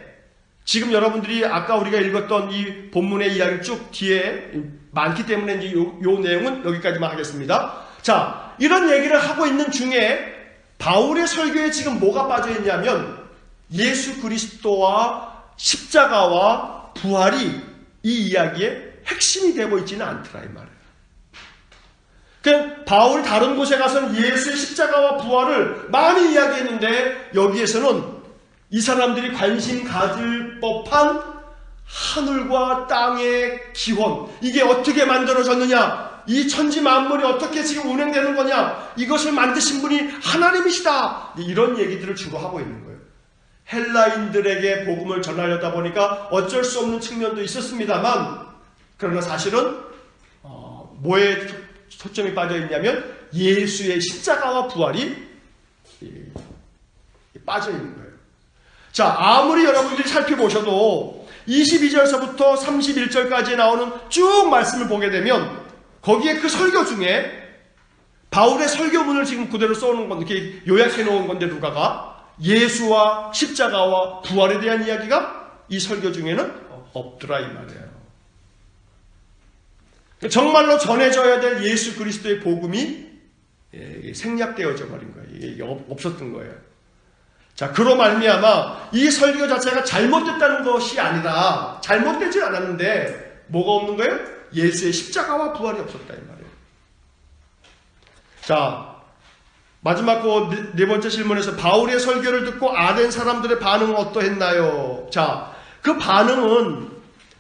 지금 여러분들이 아까 우리가 읽었던 이 본문의 이야기 쭉 뒤에 많기 때문에 이제 요 내용은 여기까지만 하겠습니다. 자, 이런 얘기를 하고 있는 중에 바울의 설교에 지금 뭐가 빠져 있냐면 예수 그리스도와 십자가와 부활이 이 이야기의 핵심이 되고 있지는 않더라 이 말이에요. 그러니까 바울이 다른 곳에 가서는 예수의 십자가와 부활을 많이 이야기했는데 여기에서는 이 사람들이 관심 가질 법한 하늘과 땅의 기원 이게 어떻게 만들어졌느냐 이 천지 만물이 어떻게 지금 운행되는 거냐 이것을 만드신 분이 하나님이시다 이런 얘기들을 주로 하고 있는 거예요. 헬라인들에게 복음을 전하려다 보니까 어쩔 수 없는 측면도 있었습니다만 그러나 사실은 뭐에 초점이 빠져 있냐면 예수의 십자가와 부활이 빠져 있는 거예요. 자, 아무리 여러분들이 살펴보셔도 22절서부터 31절까지 나오는 쭉 말씀을 보게 되면 거기에 그 설교 중에 바울의 설교문을 지금 그대로 써놓은 건데 이렇게 요약해 놓은 건데 누가가 예수와 십자가와 부활에 대한 이야기가 이 설교 중에는 없더라 이 말이에요. 정말로 전해져야 될 예수 그리스도의 복음이 생략되어져 버린 거예요. 이게 없었던 거예요. 자, 그로 말미암아 이 설교 자체가 잘못됐다는 것이 아니라, 잘못되지 않았는데 뭐가 없는 거예요? 예수의 십자가와 부활이 없었다 이 말이에요. 자, 마지막 네 번째 질문에서 바울의 설교를 듣고 아덴 사람들의 반응은 어떠했나요? 자, 그 반응은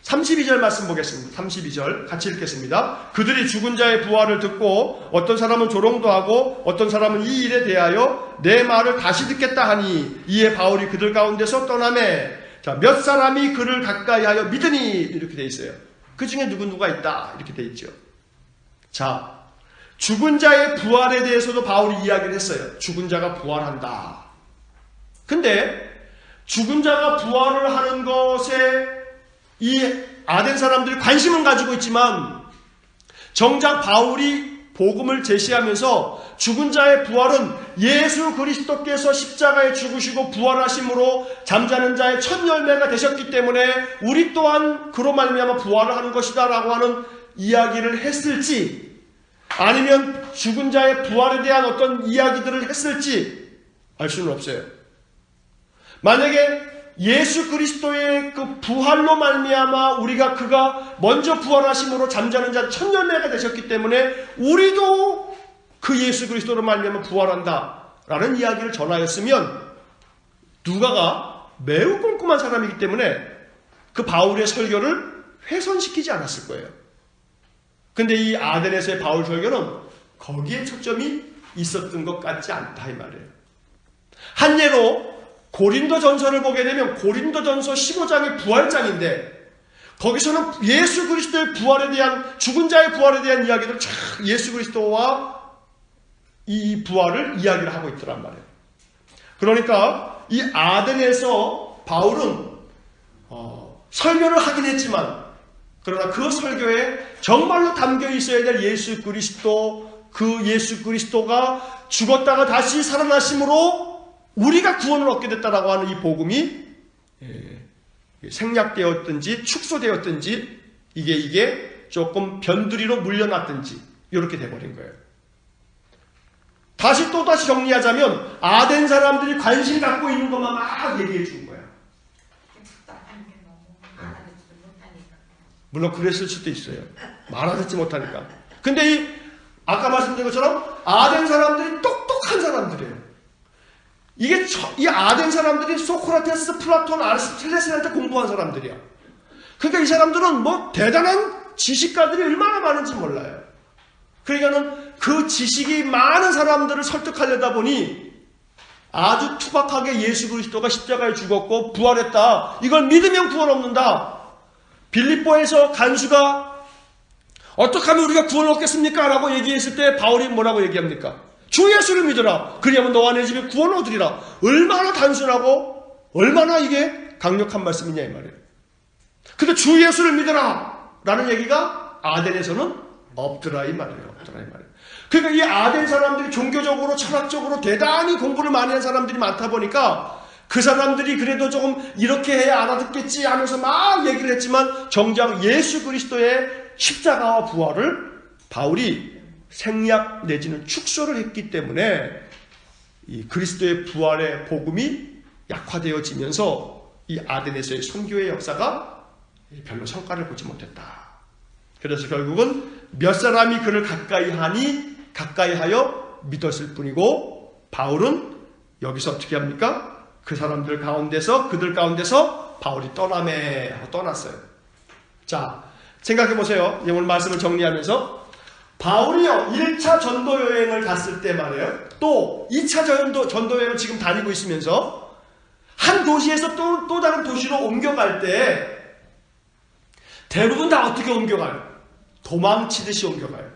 32절 말씀 보겠습니다. 32절 같이 읽겠습니다. 그들이 죽은 자의 부활을 듣고 어떤 사람은 조롱도 하고 어떤 사람은 이 일에 대하여 내 말을 다시 듣겠다 하니 이에 바울이 그들 가운데서 떠나매, 자, 몇 사람이 그를 가까이 하여 믿으니, 이렇게 돼 있어요. 그 중에 누가 있다 이렇게 돼 있죠. 자, 죽은 자의 부활에 대해서도 바울이 이야기를 했어요. 죽은 자가 부활한다. 근데 죽은 자가 부활을 하는 것에 이 아덴 사람들이 관심은 가지고 있지만 정작 바울이 복음을 제시하면서 죽은 자의 부활은 예수 그리스도께서 십자가에 죽으시고 부활하심으로 잠자는 자의 첫 열매가 되셨기 때문에 우리 또한 그로 말미암아 부활을 하는 것이다 라고 하는 이야기를 했을지, 아니면 죽은 자의 부활에 대한 어떤 이야기들을 했을지 알 수는 없어요. 만약에 예수 그리스도의 그 부활로 말미암아 그가 먼저 부활하심으로 잠자는 자 첫 열매가 되셨기 때문에 우리도 그 예수 그리스도로 말미암아 부활한다라는 이야기를 전하였으면 누가가 매우 꼼꼼한 사람이기 때문에 그 바울의 설교를 훼손시키지 않았을 거예요. 근데 이 아덴에서의 바울 설교는 거기에 초점이 있었던 것 같지 않다 이 말이에요. 한 예로 고린도 전서를 보게 되면 고린도 전서 15장이 부활장인데 거기서는 예수 그리스도의 부활에 대한, 죽은 자의 부활에 대한 이야기를 예수 그리스도와 이 부활을 이야기를 하고 있더란 말이에요. 그러니까 이 아덴에서 바울은 설교를 하긴 했지만, 그러나 그 설교에 정말로 담겨 있어야 될 예수 그리스도, 그 예수 그리스도가 죽었다가 다시 살아나심으로 우리가 구원을 얻게 됐다라고 하는 이 복음이 생략되었든지 축소되었든지 이게 조금 변두리로 물려놨든지 이렇게 돼버린 거예요. 또다시 정리하자면 아덴 사람들이 관심 갖고 있는 것만 막 얘기해 준 거야. 물론 그랬을 수도 있어요. 말하지 못하니까. 근데 아까 말씀드린 것처럼 아덴 사람들이 똑똑한 사람들이에요. 이 아덴 사람들이 소크라테스, 플라톤, 아리스토텔레스한테 공부한 사람들이야. 그러니까 이 사람들은 뭐 대단한 지식가들이 얼마나 많은지 몰라요. 그러니까는 그 지식이 많은 사람들을 설득하려다 보니 아주 투박하게 예수 그리스도가 십자가에 죽었고 부활했다, 이걸 믿으면 구원 얻는다. 빌립보에서 간수가 어떻게 하면 우리가 구원 얻겠습니까? 라고 얘기했을 때 바울이 뭐라고 얘기합니까? 주 예수를 믿어라. 그리하면 너와 내 집에 구원을 얻으리라. 얼마나 단순하고 얼마나 이게 강력한 말씀이냐 이 말이에요. 근데 주 예수를 믿어라 라는 얘기가 아덴에서는 없더라 이 말이에요. 그러니까 이 아덴 사람들이 종교적으로 철학적으로 대단히 공부를 많이 한 사람들이 많다 보니까 그 사람들이 그래도 조금 이렇게 해야 알아듣겠지 하면서 막 얘기를 했지만 정작 예수 그리스도의 십자가와 부활을 바울이 생략 내지는 축소를 했기 때문에 이 그리스도의 부활의 복음이 약화되어지면서 이 아덴에서의 선교의 역사가 별로 성과를 보지 못했다. 그래서 결국은 몇 사람이 그를 가까이 하여 믿었을 뿐이고, 바울은 여기서 어떻게 합니까? 그들 가운데서 바울이 떠났어요. 자, 생각해 보세요. 오늘 말씀을 정리하면서 바울이요 1차 전도 여행을 갔을 때 말이에요, 또 2차 전도 여행을 지금 다니고 있으면서 한 도시에서 또 다른 도시로 옮겨갈 때 대부분 다 어떻게 옮겨가요? 도망치듯이 옮겨가요.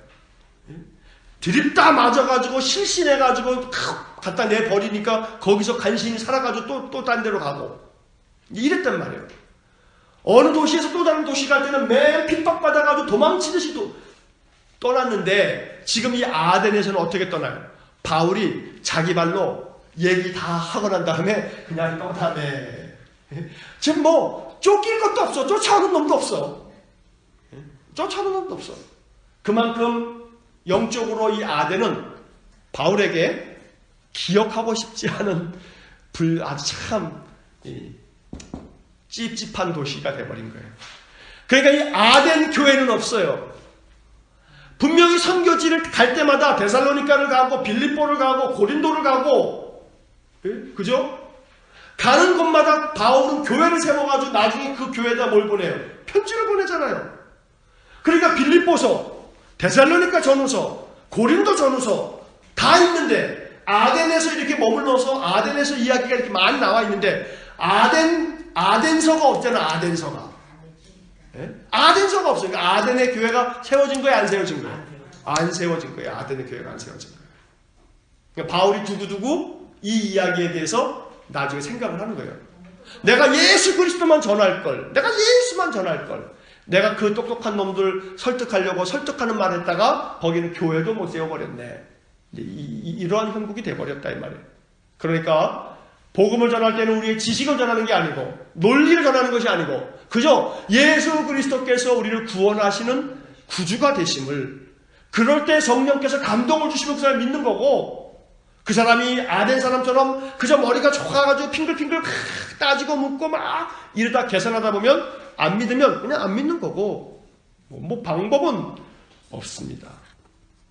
드립다 맞아가지고 실신해가지고 갖다 내버리니까 거기서 간신히 살아가지고 또 딴 데로 가고 이랬단 말이에요. 어느 도시에서 또 다른 도시 갈 때는 매일 핍박받아가지고 도망치듯이 떠났는데, 지금 이 아덴에서는 어떻게 떠나요? 바울이 자기 발로 얘기 다 하고 난 다음에 그냥 떠나네. 지금 뭐 쫓길 것도 없어. 쫓아오는 놈도 없어. 그만큼 영적으로 이 아덴은 바울에게 기억하고 싶지 않은 아주 참 찝찝한 도시가 돼버린 거예요. 그러니까 이 아덴 교회는 없어요. 분명히 선교지를 갈 때마다 데살로니카를 가고 빌립보를 가고 고린도를 가고, 그죠? 가는 곳마다 바울은 교회를 세워가지고 나중에 그 교회에다 뭘 보내요? 편지를 보내잖아요. 그러니까 빌립보서, 데살로니카 전후서, 고린도 전후서 다 있는데 아덴에서 이렇게 머물러서 아덴에서 이야기가 이렇게 많이 나와 있는데 아덴서가 없잖아. 아덴서가. 아덴서가 없으니까 아덴의 교회가 세워진 거야, 안 세워진 거야? 안 세워진 거야. 아덴의 교회가 안 세워진 거야. 그러니까 바울이 두고두고 이 이야기에 대해서 나중에 생각을 하는 거예요. 내가 예수 그리스도만 전할 걸. 내가 예수만 전할 걸. 내가 그 똑똑한 놈들 설득하려고 설득하는 말 했다가 거기는 교회도 못 세워버렸네. 이러한 형국이 돼버렸다 이 말이에요. 그러니까 복음을 전할 때는 우리의 지식을 전하는 게 아니고 논리를 전하는 것이 아니고 그저 예수 그리스도께서 우리를 구원하시는 구주가 되심을, 그럴 때 성령께서 감동을 주시면 그 사람을 믿는 거고, 그 사람이 아덴 사람처럼 그저 머리가 좁아가지고 핑글핑글 따지고 묻고 막 이러다 계산하다 보면 안 믿으면 그냥 안 믿는 거고, 뭐 방법은 없습니다.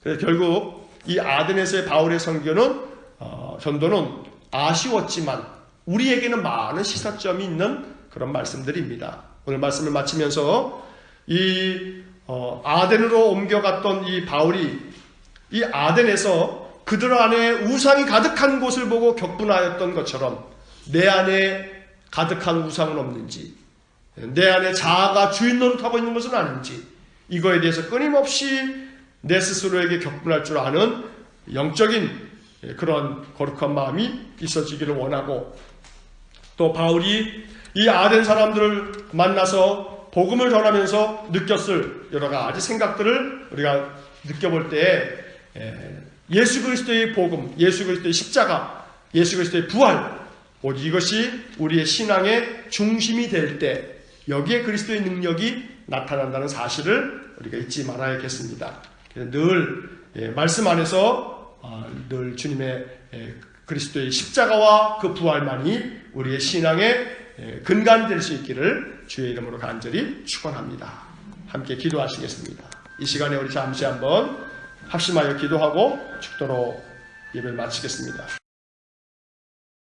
그래서 결국 이 아덴에서의 바울의 선교는 전도는 아쉬웠지만 우리에게는 많은 시사점이 있는 그런 말씀들입니다. 오늘 말씀을 마치면서 이 아덴으로 옮겨갔던 이 바울이 이 아덴에서 그들 안에 우상이 가득한 곳을 보고 격분하였던 것처럼 내 안에 가득한 우상은 없는지, 내 안에 자아가 주인 노릇하고 있는 것은 아닌지, 이거에 대해서 끊임없이 내 스스로에게 격분할 줄 아는 영적인 그런 거룩한 마음이 있어지기를 원하고, 또 바울이 이 아덴 사람들을 만나서 복음을 전하면서 느꼈을 여러 가지 생각들을 우리가 느껴볼 때 예수 그리스도의 복음, 예수 그리스도의 십자가, 예수 그리스도의 부활, 오직 이것이 우리의 신앙의 중심이 될 때 여기에 그리스도의 능력이 나타난다는 사실을 우리가 잊지 말아야겠습니다. 늘 말씀 안에서 늘 주님의 그리스도의 십자가와 그 부활만이 우리의 신앙의 근간이 될 수 있기를 주의 이름으로 간절히 축원합니다. 함께 기도하시겠습니다. 이 시간에 우리 잠시 한번 합심하여 기도하고 축도로 예배를 마치겠습니다.